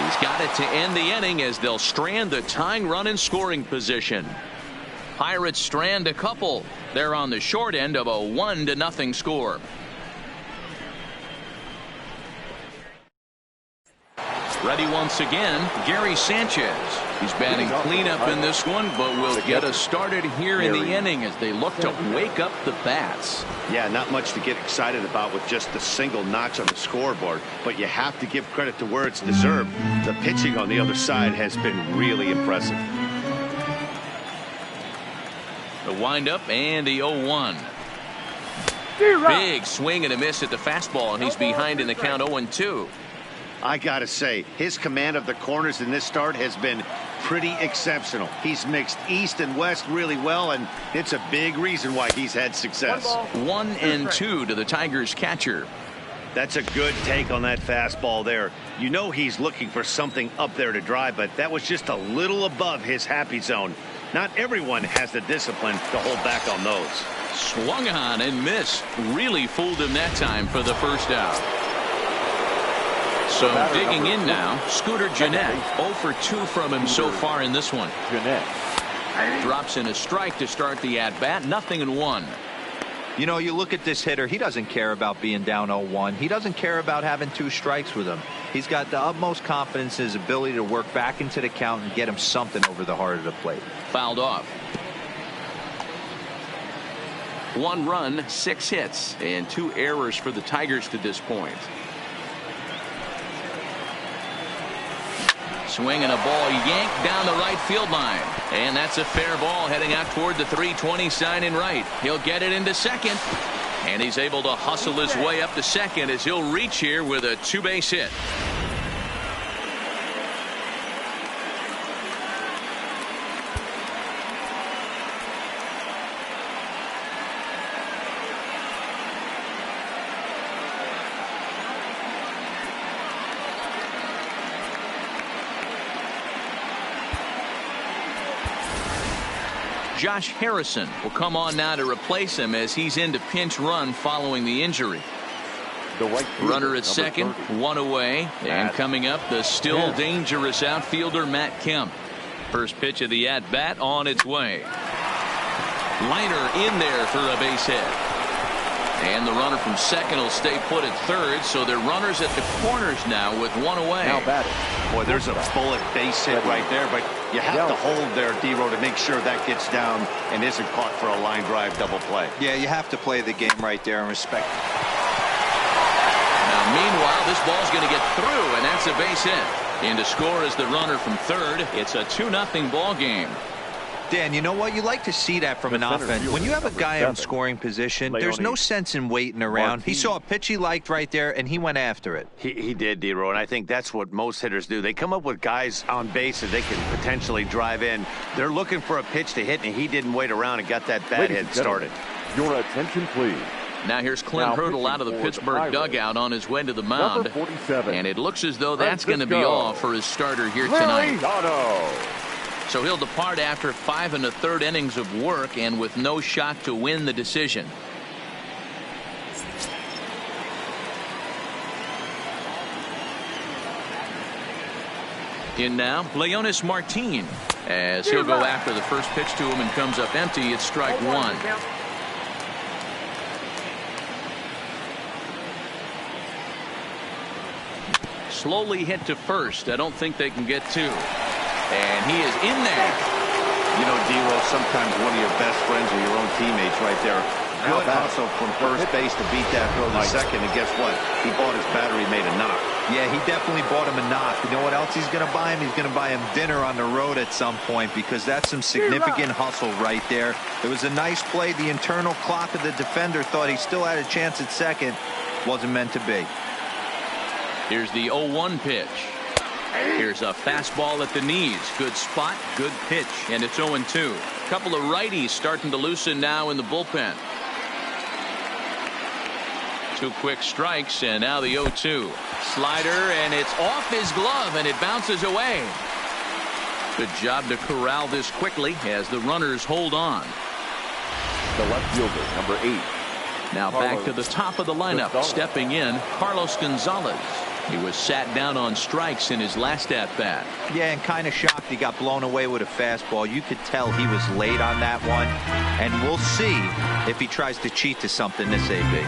He's got it to end the inning as they'll strand the tying run in scoring position. Pirates strand a couple. They're on the short end of a 1-0 score. Ready once again, Gary Sanchez. He's batting cleanup in this one, but will get us started here in the inning as they look to wake up the bats. Yeah, not much to get excited about with just a single notch on the scoreboard, but you have to give credit to where it's deserved. The pitching on the other side has been really impressive. The windup and the 0-1. Big swing and a miss at the fastball, and he's behind in the count 0-2. I gotta say, his command of the corners in this start has been pretty exceptional. He's mixed east and west really well, and it's a big reason why he's had success. 1-2 to the Tigers catcher. That's a good take on that fastball there. You know he's looking for something up there to drive, but that was just a little above his happy zone. Not everyone has the discipline to hold back on those. Swung on and missed. Really fooled him that time for the first out. So digging in now, Scooter Gennett. 0 for 2 from him so far in this one. Drops in a strike to start the at-bat. 0-1. You know, you look at this hitter, he doesn't care about being down 0-1. He doesn't care about having 2 strikes with him. He's got the utmost confidence in his ability to work back into the count and get him something over the heart of the plate. Fouled off. 1 run, 6 hits, and 2 errors for the Tigers to this point. Swing and a ball yanked down the right field line. And that's a fair ball heading out toward the 320 sign in right. He'll get it into second. And he's able to hustle his way up to second as he'll reach here with a 2-base hit. Josh Harrison will come on now to replace him as he's into pinch run following the injury. Runner at second, 1 away, and coming up the still dangerous outfielder Matt Kemp. First pitch of the at-bat on its way. Liner in there for a base hit. And the runner from second will stay put at third, so they're runners at the corners now with 1 away. Now batting. Boy, there's a bullet base hit right there, but you have to hold there, D-Row, to make sure that gets down and isn't caught for a line drive double play. Yeah, you have to play the game right there and respect. Now, meanwhile, this ball's going to get through, and that's a base hit. In to score is the runner from third. It's a 2-0 ball game. Dan, you know what? You like to see that from an offense. When you have a guy in scoring position, there's no sense in waiting around. He saw a pitch he liked right there, and he went after it. He did, D-Row, and I think that's what most hitters do. They come up with guys on base that they can potentially drive in. They're looking for a pitch to hit, and he didn't wait around and got that bat hit started. Your attention, please. Now here's Clint Hurdle out of the Pittsburgh dugout on his way to the mound. And it looks as though that's going to be all for his starter here tonight. So he'll depart after 5 1/3 innings of work and with no shot to win the decision. In now, Leonis Martin, as he'll go after the first pitch to him and comes up empty. It's strike 1. Slowly hit to first. I don't think they can get 2. And he is in there. You know, D-Row, sometimes one of your best friends or your own teammates right there Good hustle from first base to beat that throw to second, and guess what? He bought his battery, made a knock. Yeah, he definitely bought him a knock. You know what else he's going to buy him? He's going to buy him dinner on the road at some point, because that's some significant hustle right there. It was a nice play. The internal clock of the defender thought he still had a chance at second. Wasn't meant to be. Here's the 0-1 pitch. Here's a fastball at the knees. Good spot, good pitch, and it's 0-2. Couple of righties starting to loosen now in the bullpen. 2 quick strikes, and now the 0-2. Slider, and it's off his glove, and it bounces away. Good job to corral this quickly as the runners hold on. The left fielder, number 8. Now back to the top of the lineup. Stepping in, Carlos Gonzalez. He was sat down on strikes in his last at-bat. Yeah, and kind of shocked he got blown away with a fastball. You could tell he was late on that one. And we'll see if he tries to cheat to something this AB.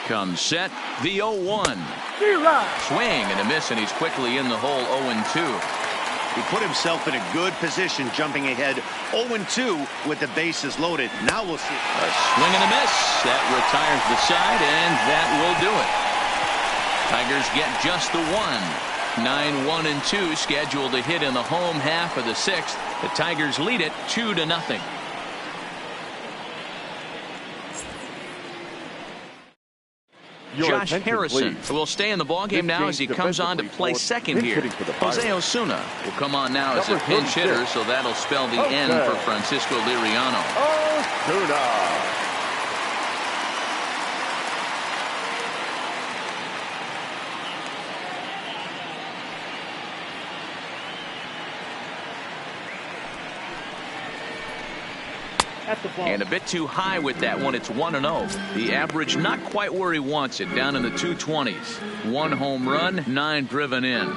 Comes set, the 0-1. Swing and a miss, and he's quickly in the hole 0-2. He put himself in a good position, jumping ahead 0-2 with the bases loaded. Now we'll see. A swing and a miss. That retires the side, and that will do it. Tigers get just the one. 9-1-2 scheduled to hit in the home half of the sixth. The Tigers lead it 2-0. Josh Harrison will stay in the ballgame now as he comes on to play second here. Jose Osuna will come on now as a pinch hitter, so that'll spell the end for Francisco Liriano. Osuna. And a bit too high with that one. It's 1-0. The average not quite where he wants it, down in the 220s. 1 home run, 9 driven in.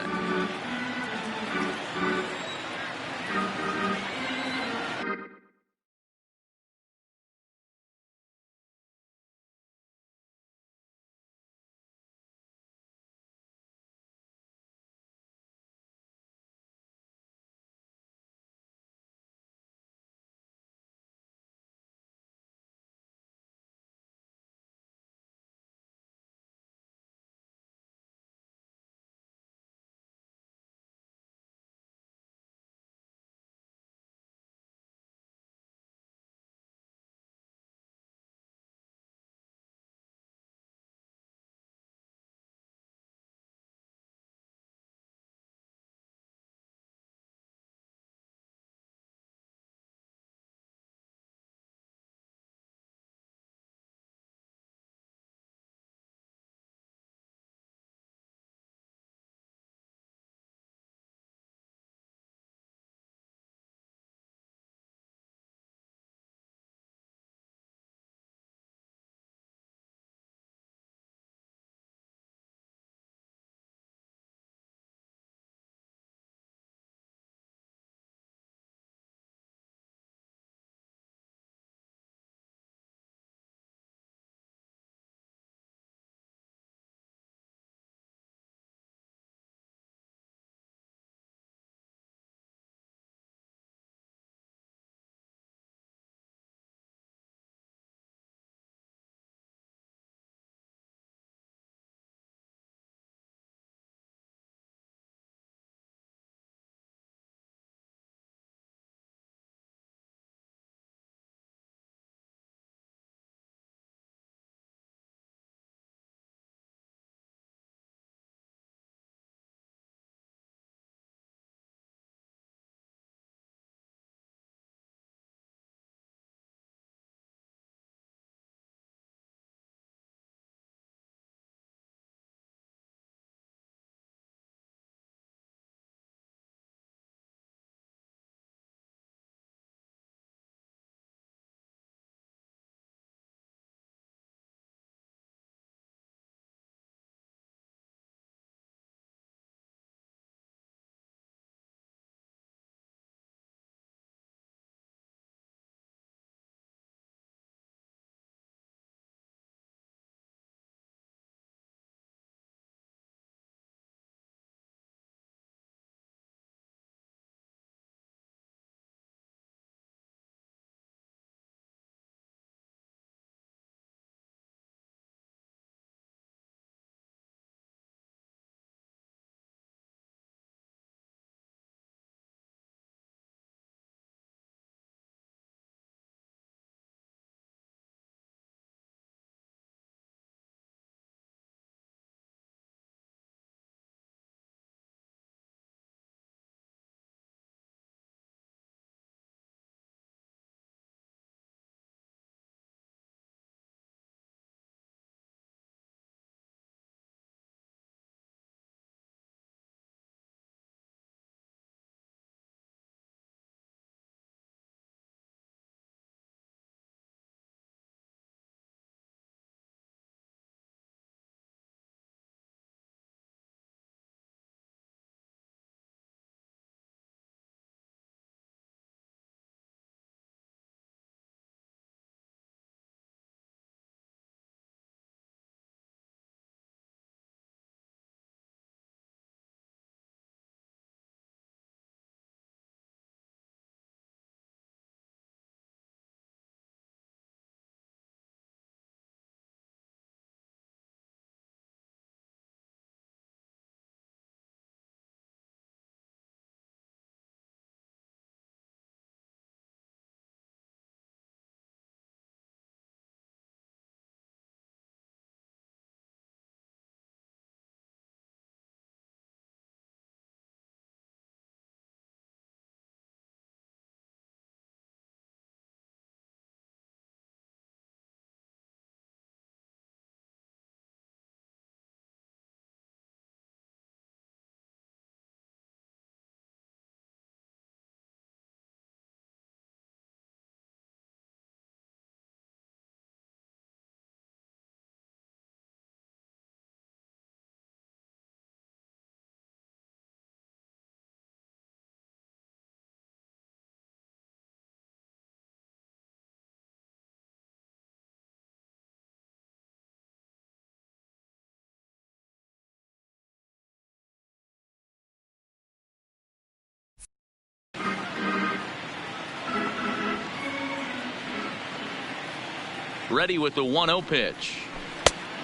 Ready with the 1-0 pitch.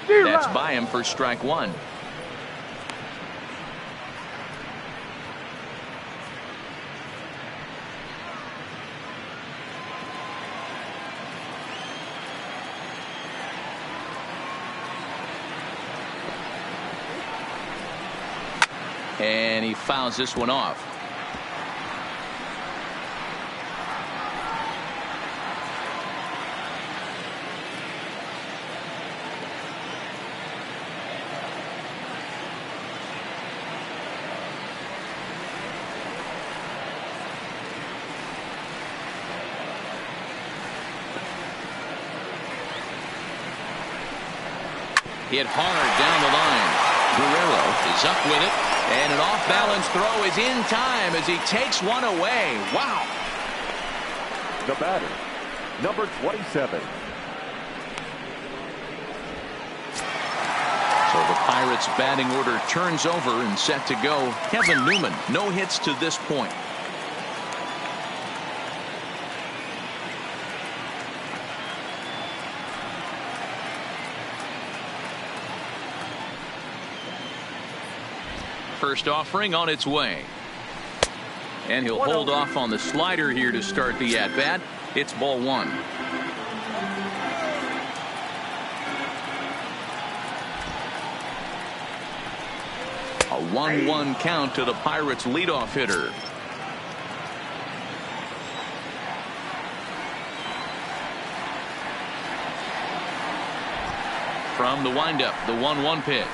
That's by him for strike one. And he fouls this one off. Hit hard down the line. Guerrero is up with it. And an off-balance throw is in time as he takes one away. Wow. The batter, number 27. So the Pirates' batting order turns over and set to go. Kevin Newman, no hits to this point. First offering on its way. And he'll hold off on the slider here to start the at-bat. It's ball one. A 1-1 count to the Pirates' leadoff hitter. From the windup, the 1-1 pitch.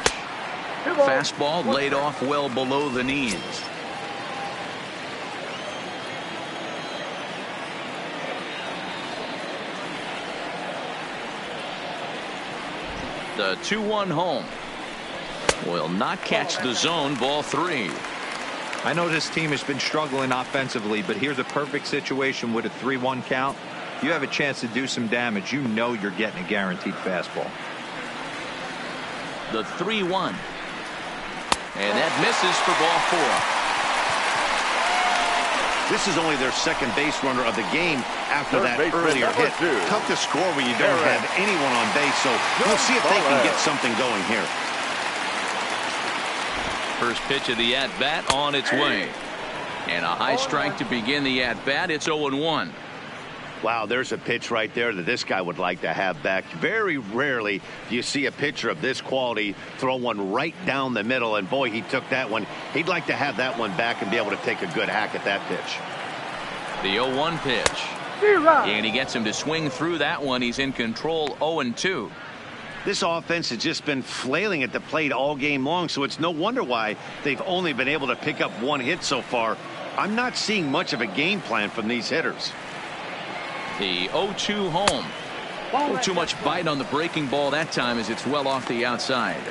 Fastball laid off well below the knees. The 2-1 home will not catch the zone. Ball three. I know this team has been struggling offensively, but here's a perfect situation with a 3-1 count. You have a chance to do some damage. You know you're getting a guaranteed fastball. The 3-1. And that misses for ball four. This is only their second base runner of the game after that earlier hit. Tough to score when you don't have anyone on base, so we'll see if they can get something going here. First pitch of the at-bat on its way. And a high strike to begin the at-bat. It's 0-1. Wow, there's a pitch right there that this guy would like to have back. Very rarely do you see a pitcher of this quality throw one right down the middle, and boy, he took that one. He'd like to have that one back and be able to take a good hack at that pitch. The 0-1 pitch. And he gets him to swing through that one. He's in control. 0-2. This offense has just been flailing at the plate all game long, so it's no wonder why they've only been able to pick up one hit so far. I'm not seeing much of a game plan from these hitters. The 0-2 home. A little too much bite on the breaking ball that time as it's well off the outside.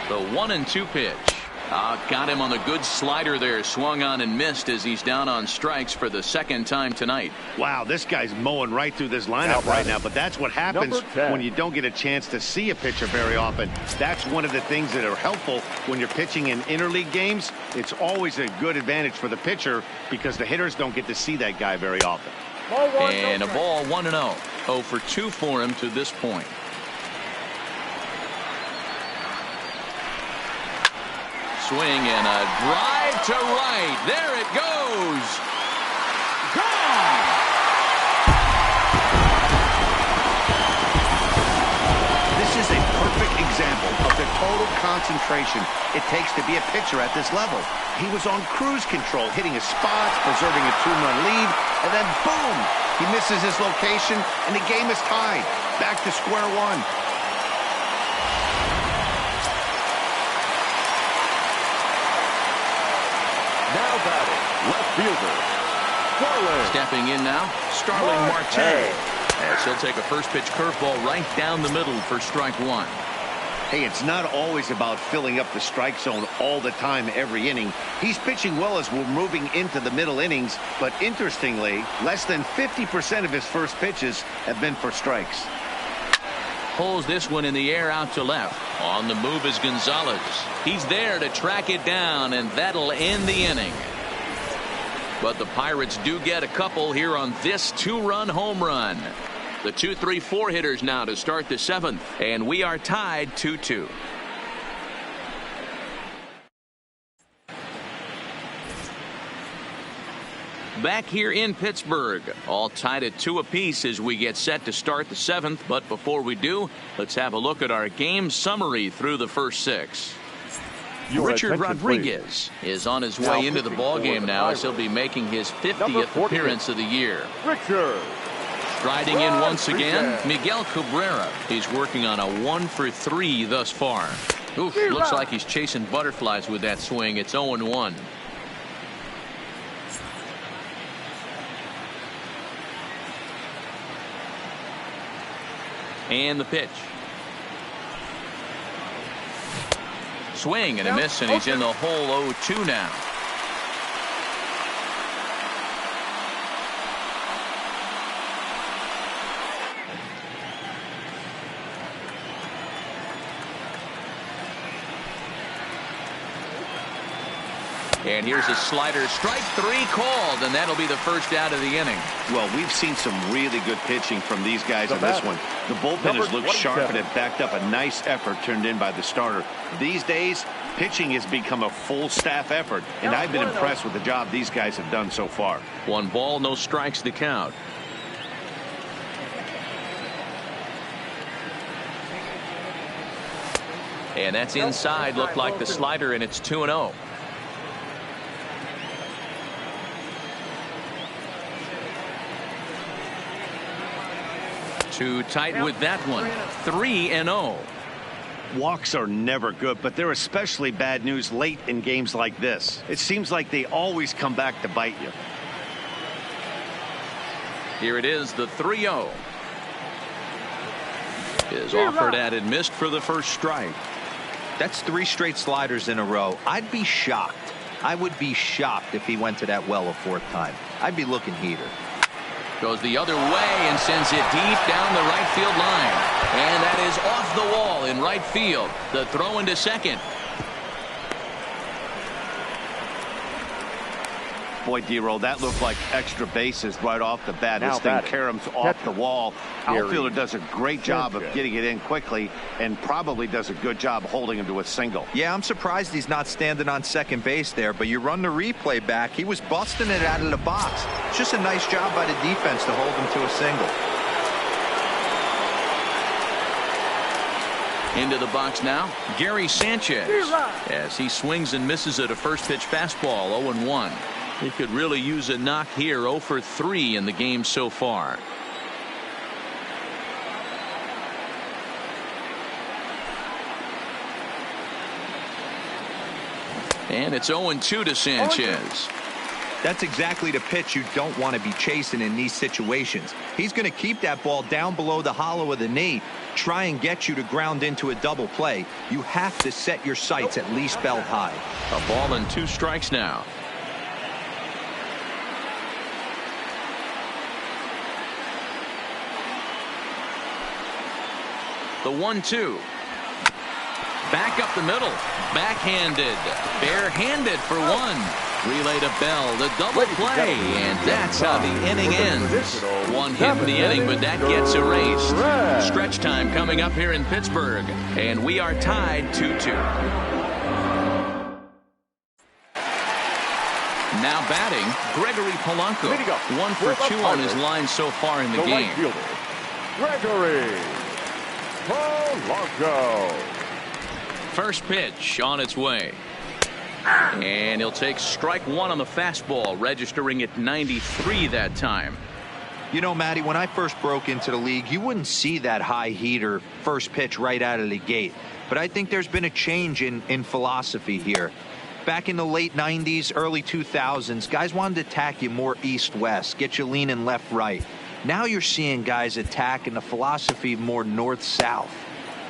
The 1-2 pitch. Got him on the good slider there. Swung on and missed as he's down on strikes for the second time tonight. Wow, this guy's mowing right through this lineup right now, but that's what happens when you don't get a chance to see a pitcher very often. That's one of the things that are helpful when you're pitching in interleague games. It's always a good advantage for the pitcher because the hitters don't get to see that guy very often. And a ball 1-0. 0 for 2 for him to this point. Swing and a drive to right. There it goes. Gone. This is a perfect example of the total concentration it takes to be a pitcher at this level. He was on cruise control, hitting his spots, preserving a 2-run lead, and then boom, he misses his location, and the game is tied. Back to square one. Now batting, left fielder, Starling. Stepping in now, Starling Marte. As he'll take a first pitch curveball right down the middle for strike one. Hey, it's not always about filling up the strike zone all the time every inning. He's pitching well as we're moving into the middle innings, but interestingly, less than 50% of his first pitches have been for strikes. Pulls this one in the air out to left. On the move is Gonzalez. He's there to track it down, and that'll end the inning. But the Pirates do get a couple here on this two-run home run. The 2-3-4 hitters now to start the seventh, and we are tied 2-2. Back here in Pittsburgh, all tied at 2 apiece as we get set to start the seventh. But before we do, let's have a look at our game summary through the first 6. Richard Rodriguez is on his way into the ballgame now as he'll be making his 50th appearance of the year. Richard. Striding in once again, Miguel Cabrera. He's working on a 1-for-3 thus far. Oof, looks like he's chasing butterflies with that swing. It's 0-1. And the pitch. Swing and a miss, and he's in the hole 0-2 now. And here's a slider. Strike 3 called, and that'll be the first out of the inning. Well, we've seen some really good pitching from these guys in this one. The bullpen has looked sharp and it backed up a nice effort turned in by the starter. These days, pitching has become a full staff effort, and I've been impressed with the job these guys have done so far. 1 ball, no strikes to count. And that's inside. Looked like the slider, and it's 2-0. Too tight with that one. 3-0. Walks are never good, but they're especially bad news late in games like this. It seems like they always come back to bite you. Here it is, the 3-0. Is offered at and missed for the first strike. That's 3 straight sliders in a row. I'd be shocked. I would be shocked if he went to that well a 4th time. I'd be looking heater. Goes the other way and sends it deep down the right field line. And that is off the wall in right field. The throw into second. Boy, D-Roll, that looked like extra bases right off the bat. This thing caroms off the wall. Outfielder does a great job of getting it in quickly and probably does a good job holding him to a single. Yeah, I'm surprised he's not standing on second base there, but you run the replay back. He was busting it out of the box. It's just a nice job by the defense to hold him to a single. Into the box now, Gary Sanchez. As he swings and misses at a first pitch fastball, 0-1. He could really use a knock here. 0-for-3 in the game so far. And it's 0-2 to Sanchez. That's exactly the pitch you don't want to be chasing in these situations. He's going to keep that ball down below the hollow of the knee, try and get you to ground into a double play. You have to set your sights at least belt high. A ball and 2 strikes now. The 1-2. Back up the middle. Backhanded. Barehanded for 1. Relay to Bell. The double play. And that's how the inning ends. 1 hit in the inning, but that gets erased. Stretch time coming up here in Pittsburgh. And we are tied 2-2. Now batting, Gregory Polanco. 1-for-2 on his line so far in the game. Gregory Polanco. First pitch on its way. And he'll take strike 1 on the fastball, registering at 93 that time. You know, Matty, when I first broke into the league, you wouldn't see that high heater first pitch right out of the gate. But I think there's been a change in philosophy here. Back in the late 90s, early 2000s, guys wanted to attack you more east-west, get you leaning left-right. Now you're seeing guys attack in the philosophy more north-south.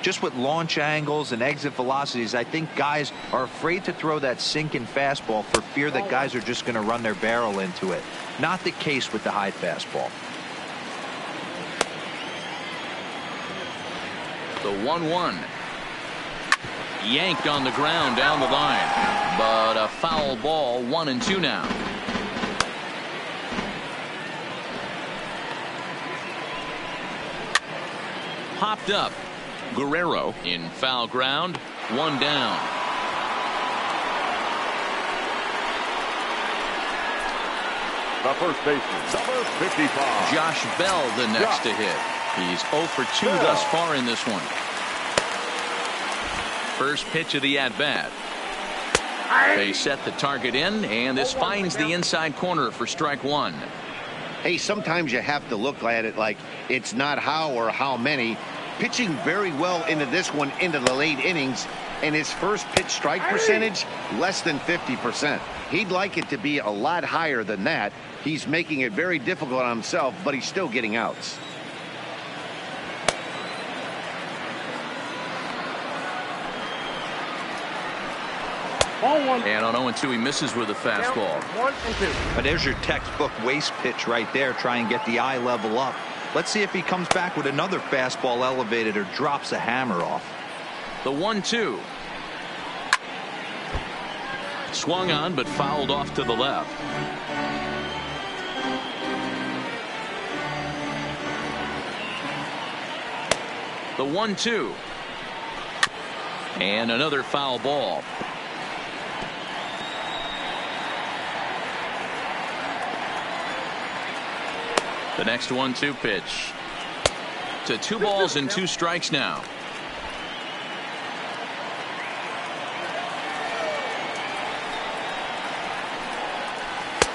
just with launch angles and exit velocities, I think guys are afraid to throw that sinking fastball for fear that guys are just going to run their barrel into it. Not the case with the high fastball. The 1-1. Yanked on the ground down the line, but a foul ball. 1-2 now. Popped up. Guerrero in foul ground. 1 down. The first baseman, number 55. Josh Bell the next to hit. He's 0 for 2 thus far in this one. First pitch of the at-bat. They set the target in, and this finds the inside corner for strike 1. Hey, sometimes you have to look at it like it's not how or how many. Pitching very well into this one into the late innings, and his first pitch strike percentage less than 50%. He'd like it to be a lot higher than that. He's making it very difficult on himself, but he's still getting outs. And on 0-2, he misses with a fastball. 1-2. But there's your textbook waste pitch right there. Try and get the eye level up. Let's see if he comes back with another fastball elevated or drops a hammer off. The 1-2. Swung on, but fouled off to the left. The 1-2. And another foul ball. The next 1-2 pitch. To 2 balls and 2 strikes now.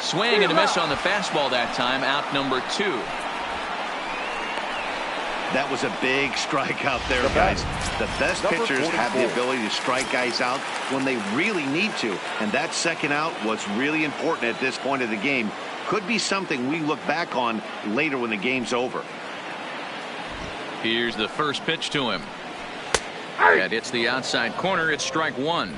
Swing and a miss on the fastball that time. Out number 2. That was a big strikeout there, guys. The best pitchers have the ability to strike guys out when they really need to. And that second out was really important at this point of the game. Could be something we look back on later when the game's over. Here's the first pitch to him. That hits the outside corner. It's strike 1.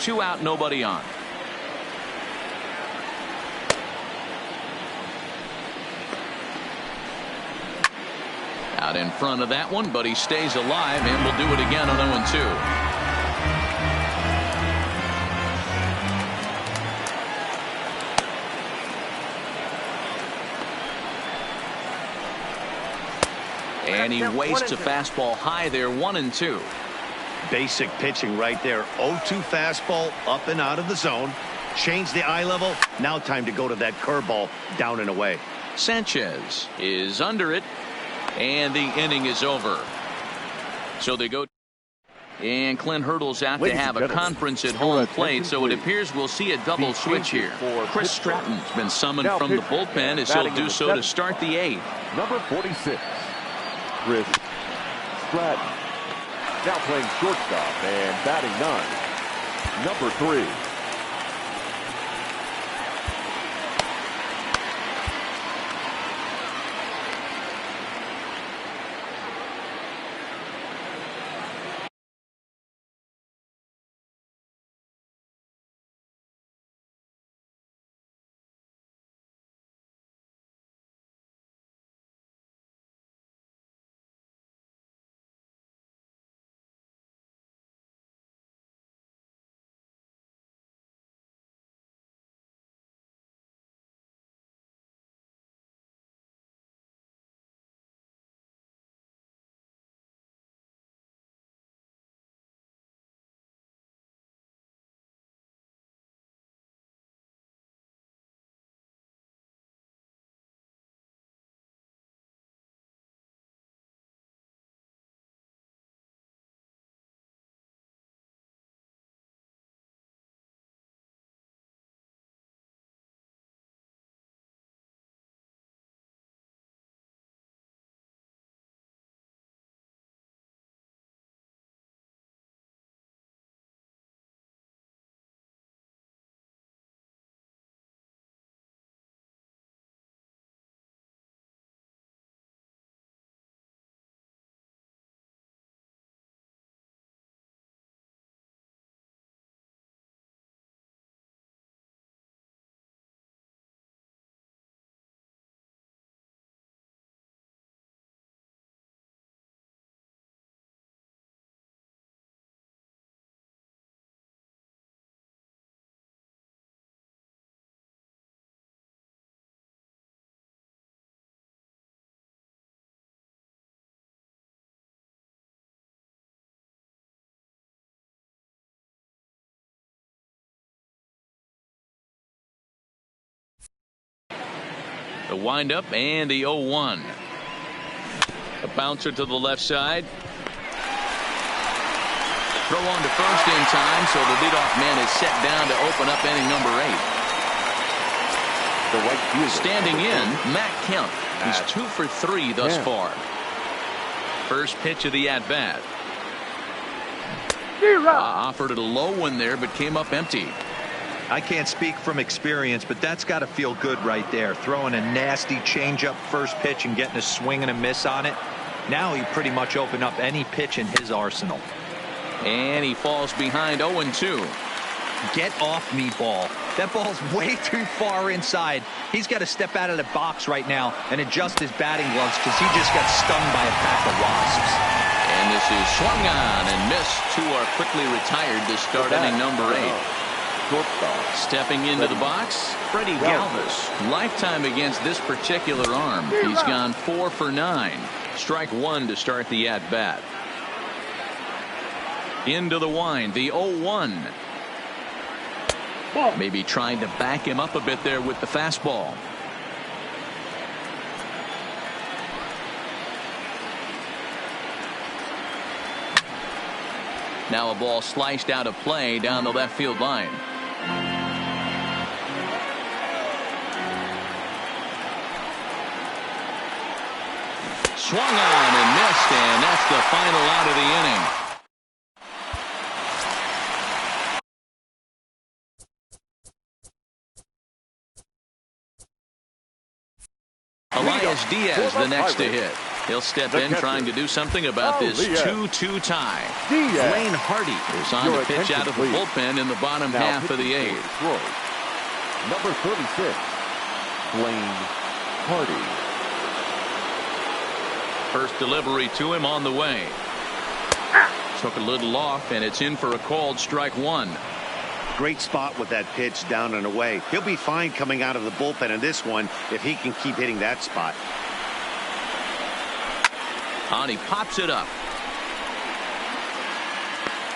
Two out, nobody on. Out in front of that one, but he stays alive and will do it again on 0-2. And he wastes a fastball high there. 1-2. Basic pitching right there. 0-2 fastball up and out of the zone. Change the eye level. Now time to go to that curveball down and away. Sanchez is under it, and the inning is over. So they go. And Clint Hurdle's out to have a conference at home plate, so it appears we'll see a double switch here. Chris Stratton's been summoned from the bullpen as he'll do so to start the 8th. Number 46, Chris Stratton. Now playing shortstop and batting 9, number 3. The windup and the 0-1. A bouncer to the left side. Throw on to first in time, so the leadoff man is set down to open up inning number 8. The right fielder. Standing in, Matt Kemp. He's 2 for 3 thus far. First pitch of the at-bat. Offered it a low one there, but came up empty. I can't speak from experience, but that's got to feel good right there. Throwing a nasty changeup first pitch and getting a swing and a miss on it. Now he pretty much opened up any pitch in his arsenal. And he falls behind 0-2. Get off me, ball. That ball's way too far inside. He's got to step out of the box right now and adjust his batting gloves because he just got stung by a pack of wasps. And this is swung on and missed. 2 are quickly retired to start inning number 8. Stepping into the box, Freddie Galvis. Lifetime against this particular arm. He's gone 4 for 9. Strike 1 to start the at-bat. Into the wind, the 0-1. Maybe trying to back him up a bit there with the fastball. Now a ball sliced out of play down the left field line. Swung on and missed, and that's the final out of the inning. Elias Diaz the next to hit. He'll step in trying to do something about this 2-2 tie. Wayne Hardy is on to pitch out of the bullpen in the bottom half of the 8th. Number 36, Wayne Hardy. First delivery to him on the way. Took a little off, and it's in for a called strike 1. Great spot with that pitch down and away. He'll be fine coming out of the bullpen in this one if he can keep hitting that spot. And he pops it up.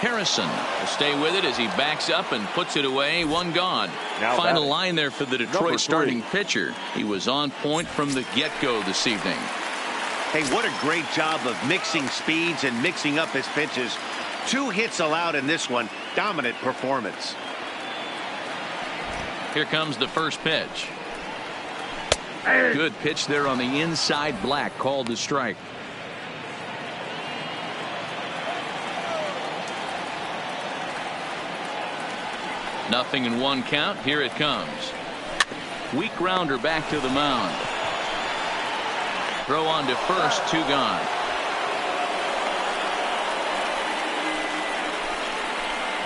Harrison will stay with it as he backs up and puts it away. 1 gone. Final line there for the Detroit starting pitcher. He was on point from the get-go this evening. Hey, what a great job of mixing speeds and mixing up his pitches. 2 hits allowed in this one. Dominant performance. Here comes the first pitch. Good pitch there on the inside. Black called the strike. Nothing in 1 count. Here it comes. Weak grounder back to the mound. Throw on to first. 2 gone.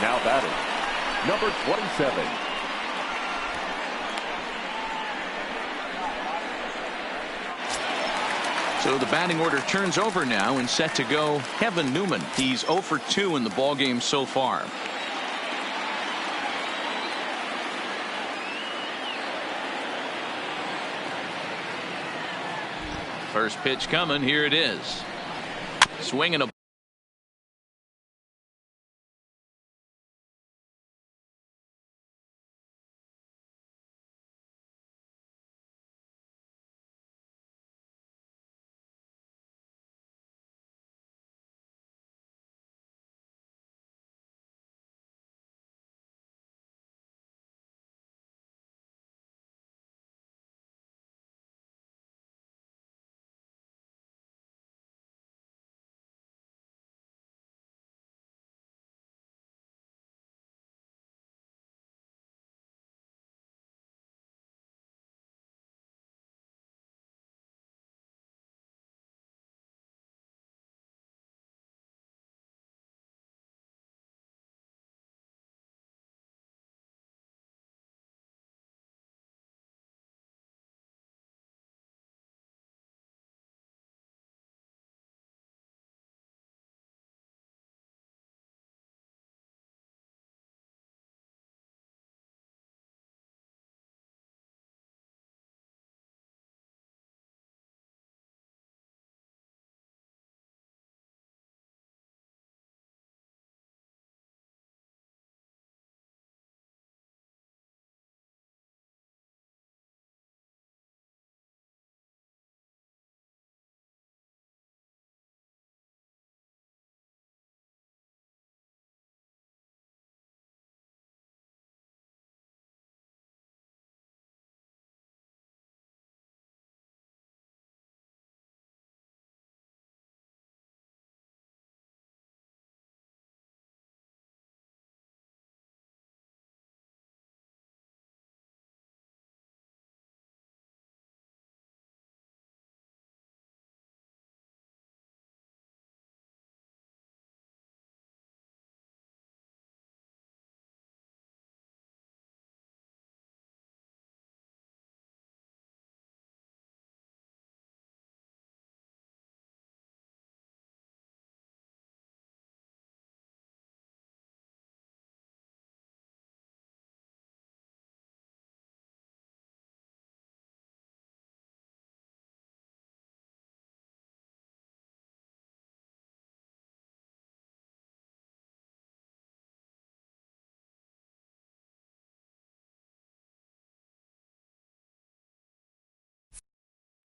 Now batting, number 27. So the batting order turns over now and set to go Kevin Newman. He's 0 for 2 in the ballgame so far. First pitch coming. Here it is. Swinging a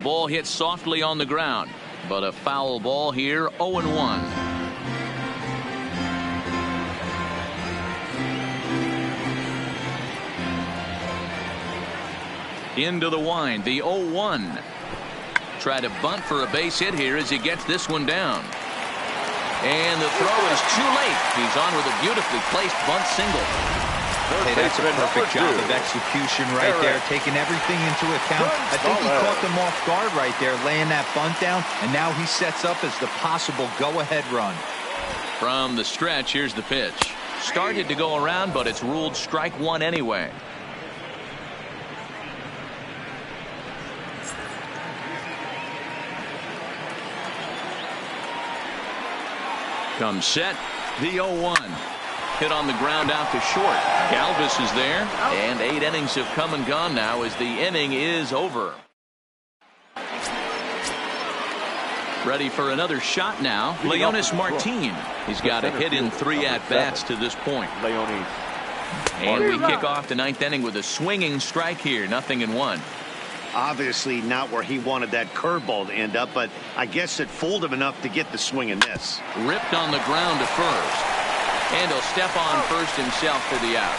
Ball hit softly on the ground, but a foul ball here, 0-1. Into the wind, the 0-1. Try to bunt for a base hit here as he gets this one down. And the throw is too late. He's on with a beautifully placed bunt single. Hey, that's a perfect job of execution right there, taking everything into account. I think he caught them off guard right there, laying that bunt down, and now he sets up as the possible go-ahead run. From the stretch, here's the pitch. Started to go around, but it's ruled strike one anyway. Comes set, the 0-1. Hit on the ground out to short. Galvis is there, and 8 innings have come and gone now as the inning is over. Ready for another shot now, Leonis Martin. He's got a hit in 3 at-bats to this point. And we kick off the 9th inning with a swinging strike here, 0-1. Obviously not where he wanted that curveball to end up, but I guess it fooled him enough to get the swing and miss. Ripped on the ground to first. And he'll step on first himself for the out.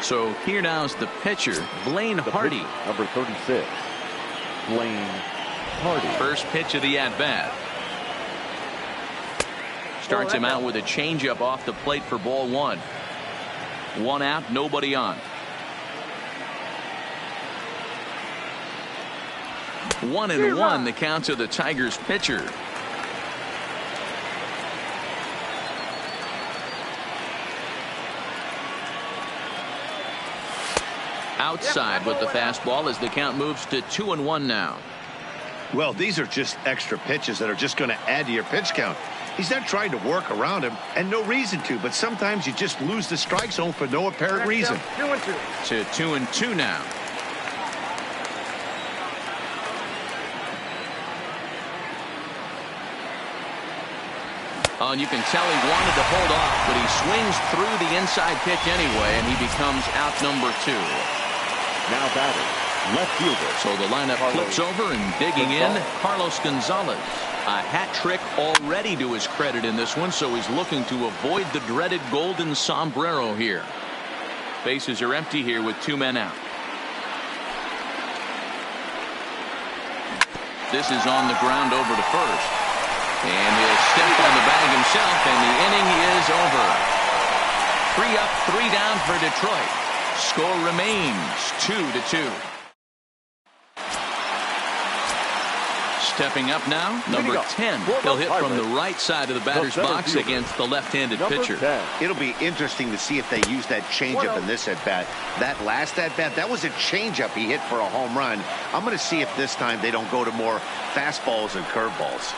So here now is the pitcher, Blaine Hardy. Number 36, Blaine Hardy. First pitch of the at-bat. Starts him out with a changeup off the plate for ball 1. 1 out, nobody on. 1-1 the count to the Tigers pitcher. Outside with the fastball as the count moves to 2-1 now. Well, these are just extra pitches that are just going to add to your pitch count. He's not trying to work around him, and no reason to, but sometimes you just lose the strike zone for no apparent reason. 2-2. To 2-2 now. Oh, and you can tell he wanted to hold off, but he swings through the inside pitch anyway, and he becomes out number 2. Now batting, left fielder. So the lineup flips over, and digging in, Carlos Gonzalez. A hat trick already to his credit in this one, so he's looking to avoid the dreaded golden sombrero here. Bases are empty here with 2 men out. This is on the ground over to first. And he'll step on the bag himself, and the inning is over. 3 up, 3 down for Detroit. Score remains 2-2. Stepping up now, number 10. He'll hit from the right side of the batter's box against the left-handed pitcher. It'll be interesting to see if they use that changeup in this at-bat. That last at-bat, that was a changeup he hit for a home run. I'm going to see if this time they don't go to more fastballs and curveballs.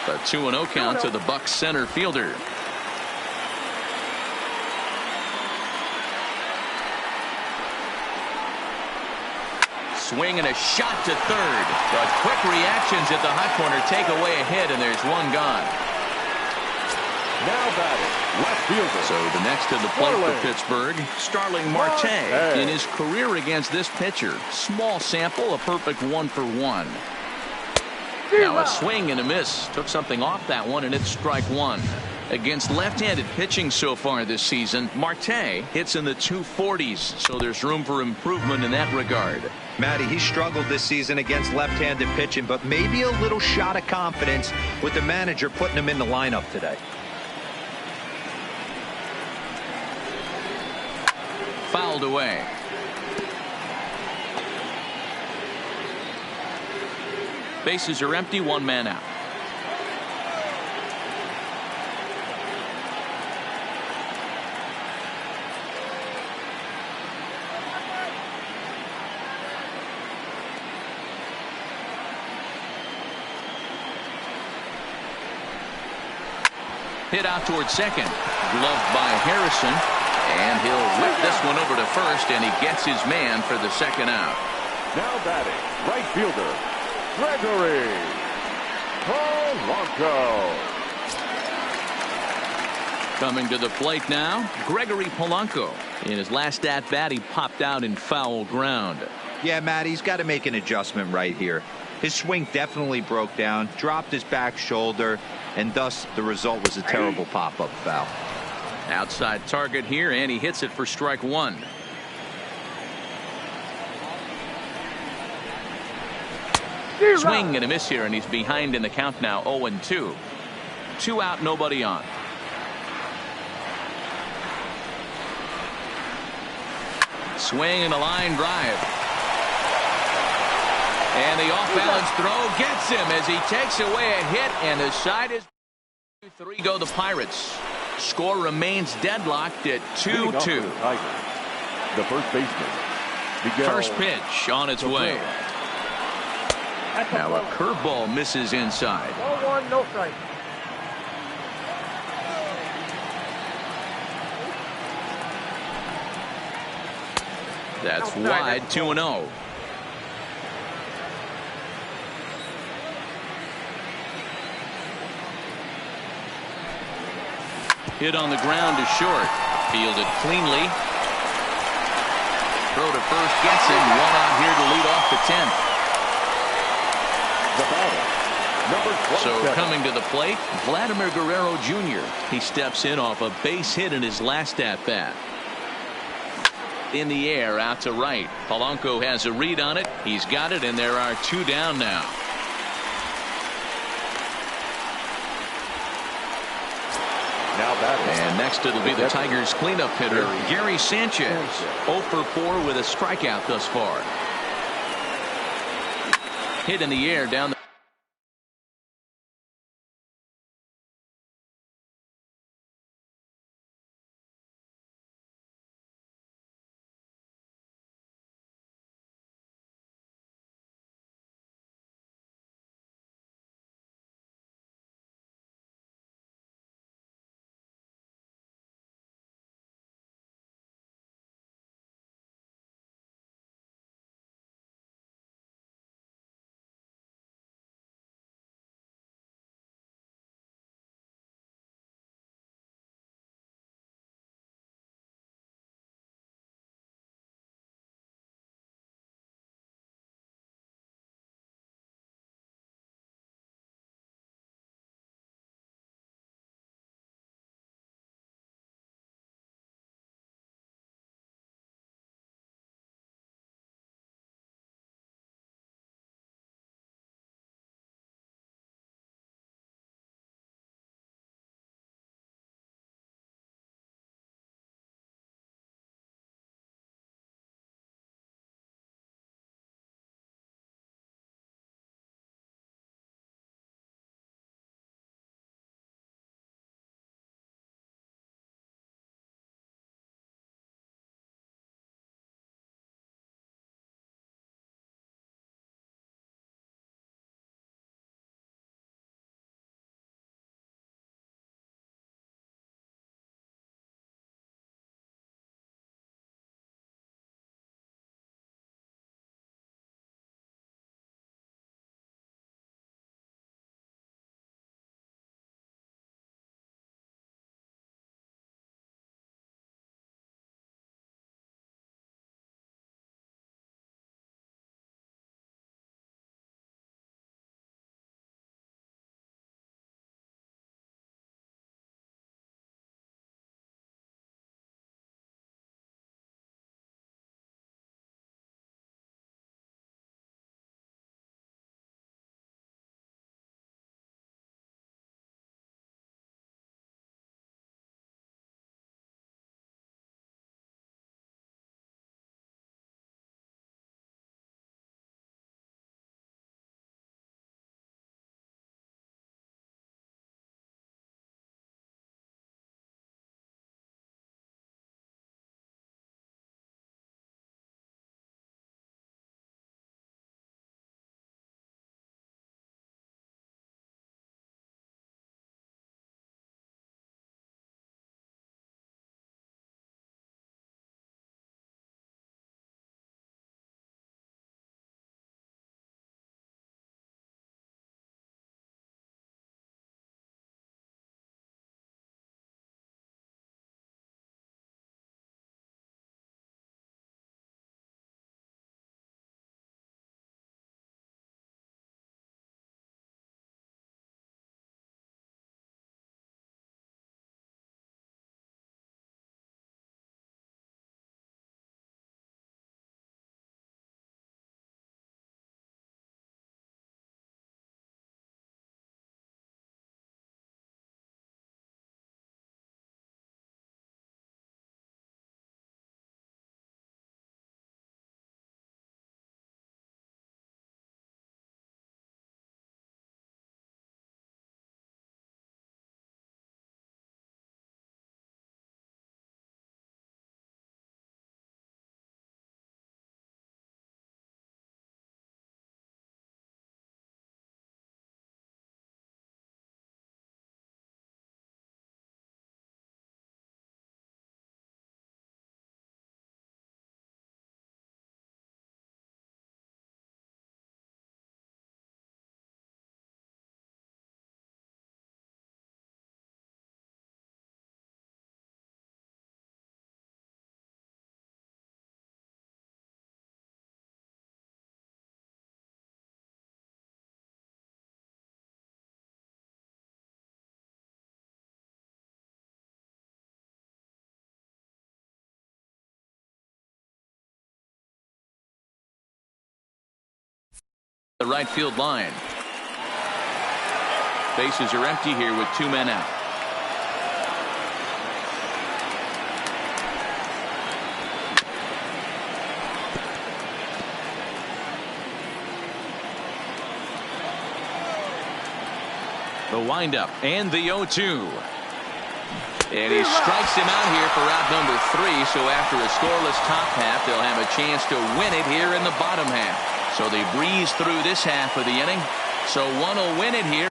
A 2-0 count to the Bucs center fielder. Swing and a shot to third. But quick reactions at the hot corner take away a hit, and there's 1 gone. Now batting, left fielder. So the next to the plate for Pittsburgh, Starling Marte. In his career against this pitcher, small sample, a perfect 1 for 1. Now a swing and a miss. Took something off that one, and it's strike 1. Against left-handed pitching so far this season, Marte hits in the 240s, so there's room for improvement in that regard. Matty, he struggled this season against left-handed pitching, but maybe a little shot of confidence with the manager putting him in the lineup today. Fouled away. Bases are empty, 1 man out. Hit out towards second. Gloved by Harrison. And he'll whip this one over to first, and he gets his man for the second out. Now batting, right fielder, Gregory Polanco. Coming to the plate now, Gregory Polanco. In his last at-bat, he popped out in foul ground. Yeah, Matt, he's got to make an adjustment right here. His swing definitely broke down, dropped his back shoulder, and thus the result was a terrible pop-up foul. Outside target here, and he hits it for strike one. Swing and a miss here, and he's behind in the count now, 0-2. 2 out, nobody on. Swing and a line drive. And the off-balance throw gets him as he takes away a hit, and the side is 3 go the Pirates. Score remains deadlocked at 2-2. The first baseman. First pitch on its way. Now a curveball misses inside. 1-1, no strike. That's wide, 2-0. Hit on the ground to short. Fielded cleanly. Throw to first gets him. 1 out here to lead off the 10th. The batter, number 27. So coming to the plate, Vladimir Guerrero Jr. He steps in off a base hit in his last at-bat. In the air, out to right. Polanco has a read on it. He's got it, and there are 2 down now. Now batting. And next it'll be the Tigers cleanup hitter, Gary Sanchez. 0 for 4 with a strikeout thus far. Hit in the air down the The right field line. Bases are empty here with 2 men out. The windup and the 0-2. And he strikes him out here for out number 3. So after a scoreless top half, they'll have a chance to win it here in the bottom half. So they breeze through this half of the inning. So one will win it here.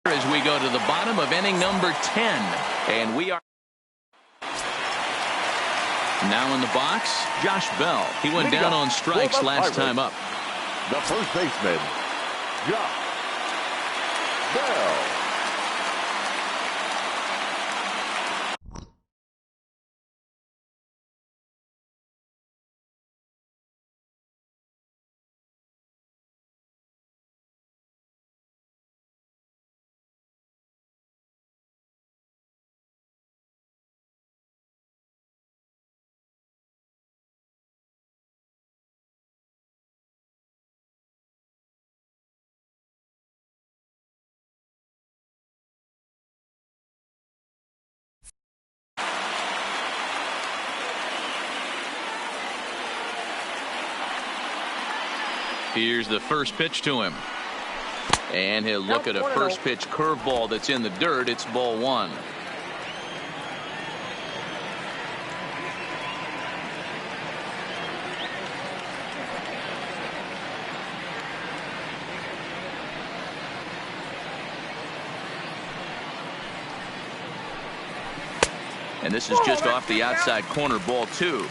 As we go to the bottom of inning number 10, and we are now in the box. Josh Bell. He went down on strikes last time up. The first baseman, Josh Bell. Here's the first pitch to him. And he'll look at a first pitch curveball that's in the dirt. It's ball 1. And this is just off the outside corner, ball 2.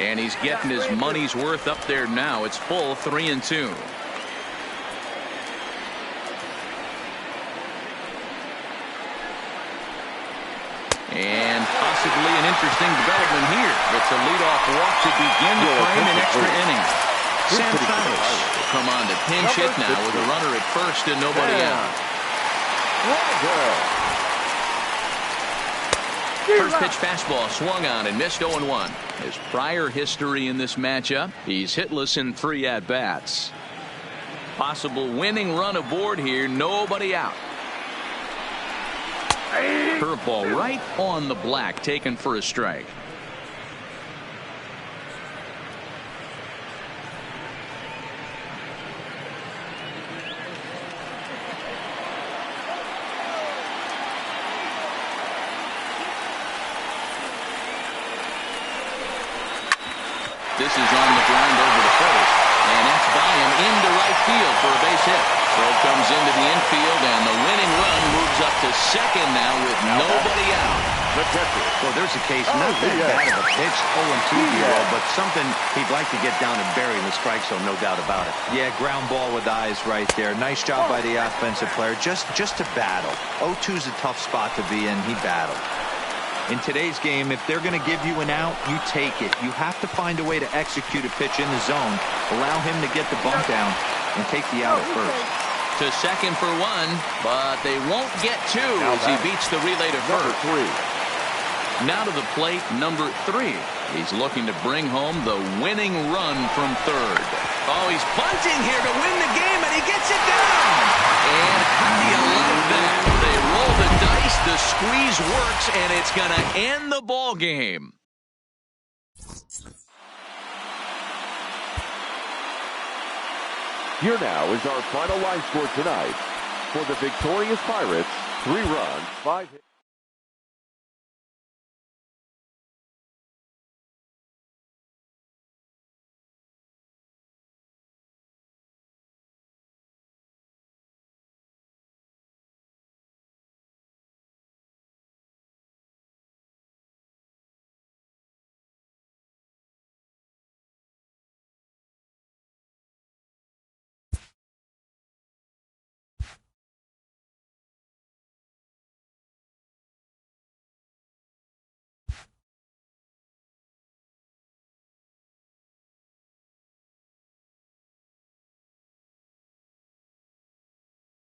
And he's getting his money's worth up there now. It's full 3-2. And possibly an interesting development here. It's a leadoff walk to begin the frame in extra innings. Sam Fowles will come on to pinch hit now with a runner at first and nobody out. First pitch fastball swung on and missed 0-1. His prior history in this matchup, he's hitless in 3 at-bats. Possible winning run aboard here, nobody out. Curveball right on the black, taken for a strike. This is on the ground over to first, and that's by him into right field for a base hit. Throw comes into the infield, and the winning run moves up to second now with nobody out. Well, there's a case, not that bad of a pitch, 0-2 hero, but something he'd like to get down and bury in the strike zone, no doubt about it. Yeah, ground ball with eyes right there. Nice job by the offensive player, just to battle. 0-2's a tough spot to be in. He battled. In today's game, if they're going to give you an out, you take it. You have to find a way to execute a pitch in the zone, allow him to get the bunt down, and take the out at first. To second for one, but they won't get two as he beats the relay to first. Now to the plate, number 3. He's looking to bring home the winning run from third. Oh, he's bunting here to win the game, and he gets it down. And how do you like that? They roll the dice, the squeeze works, and it's going to end the ball game. Here now is our final line score tonight. For the victorious Pirates, 3 runs, 5 hits.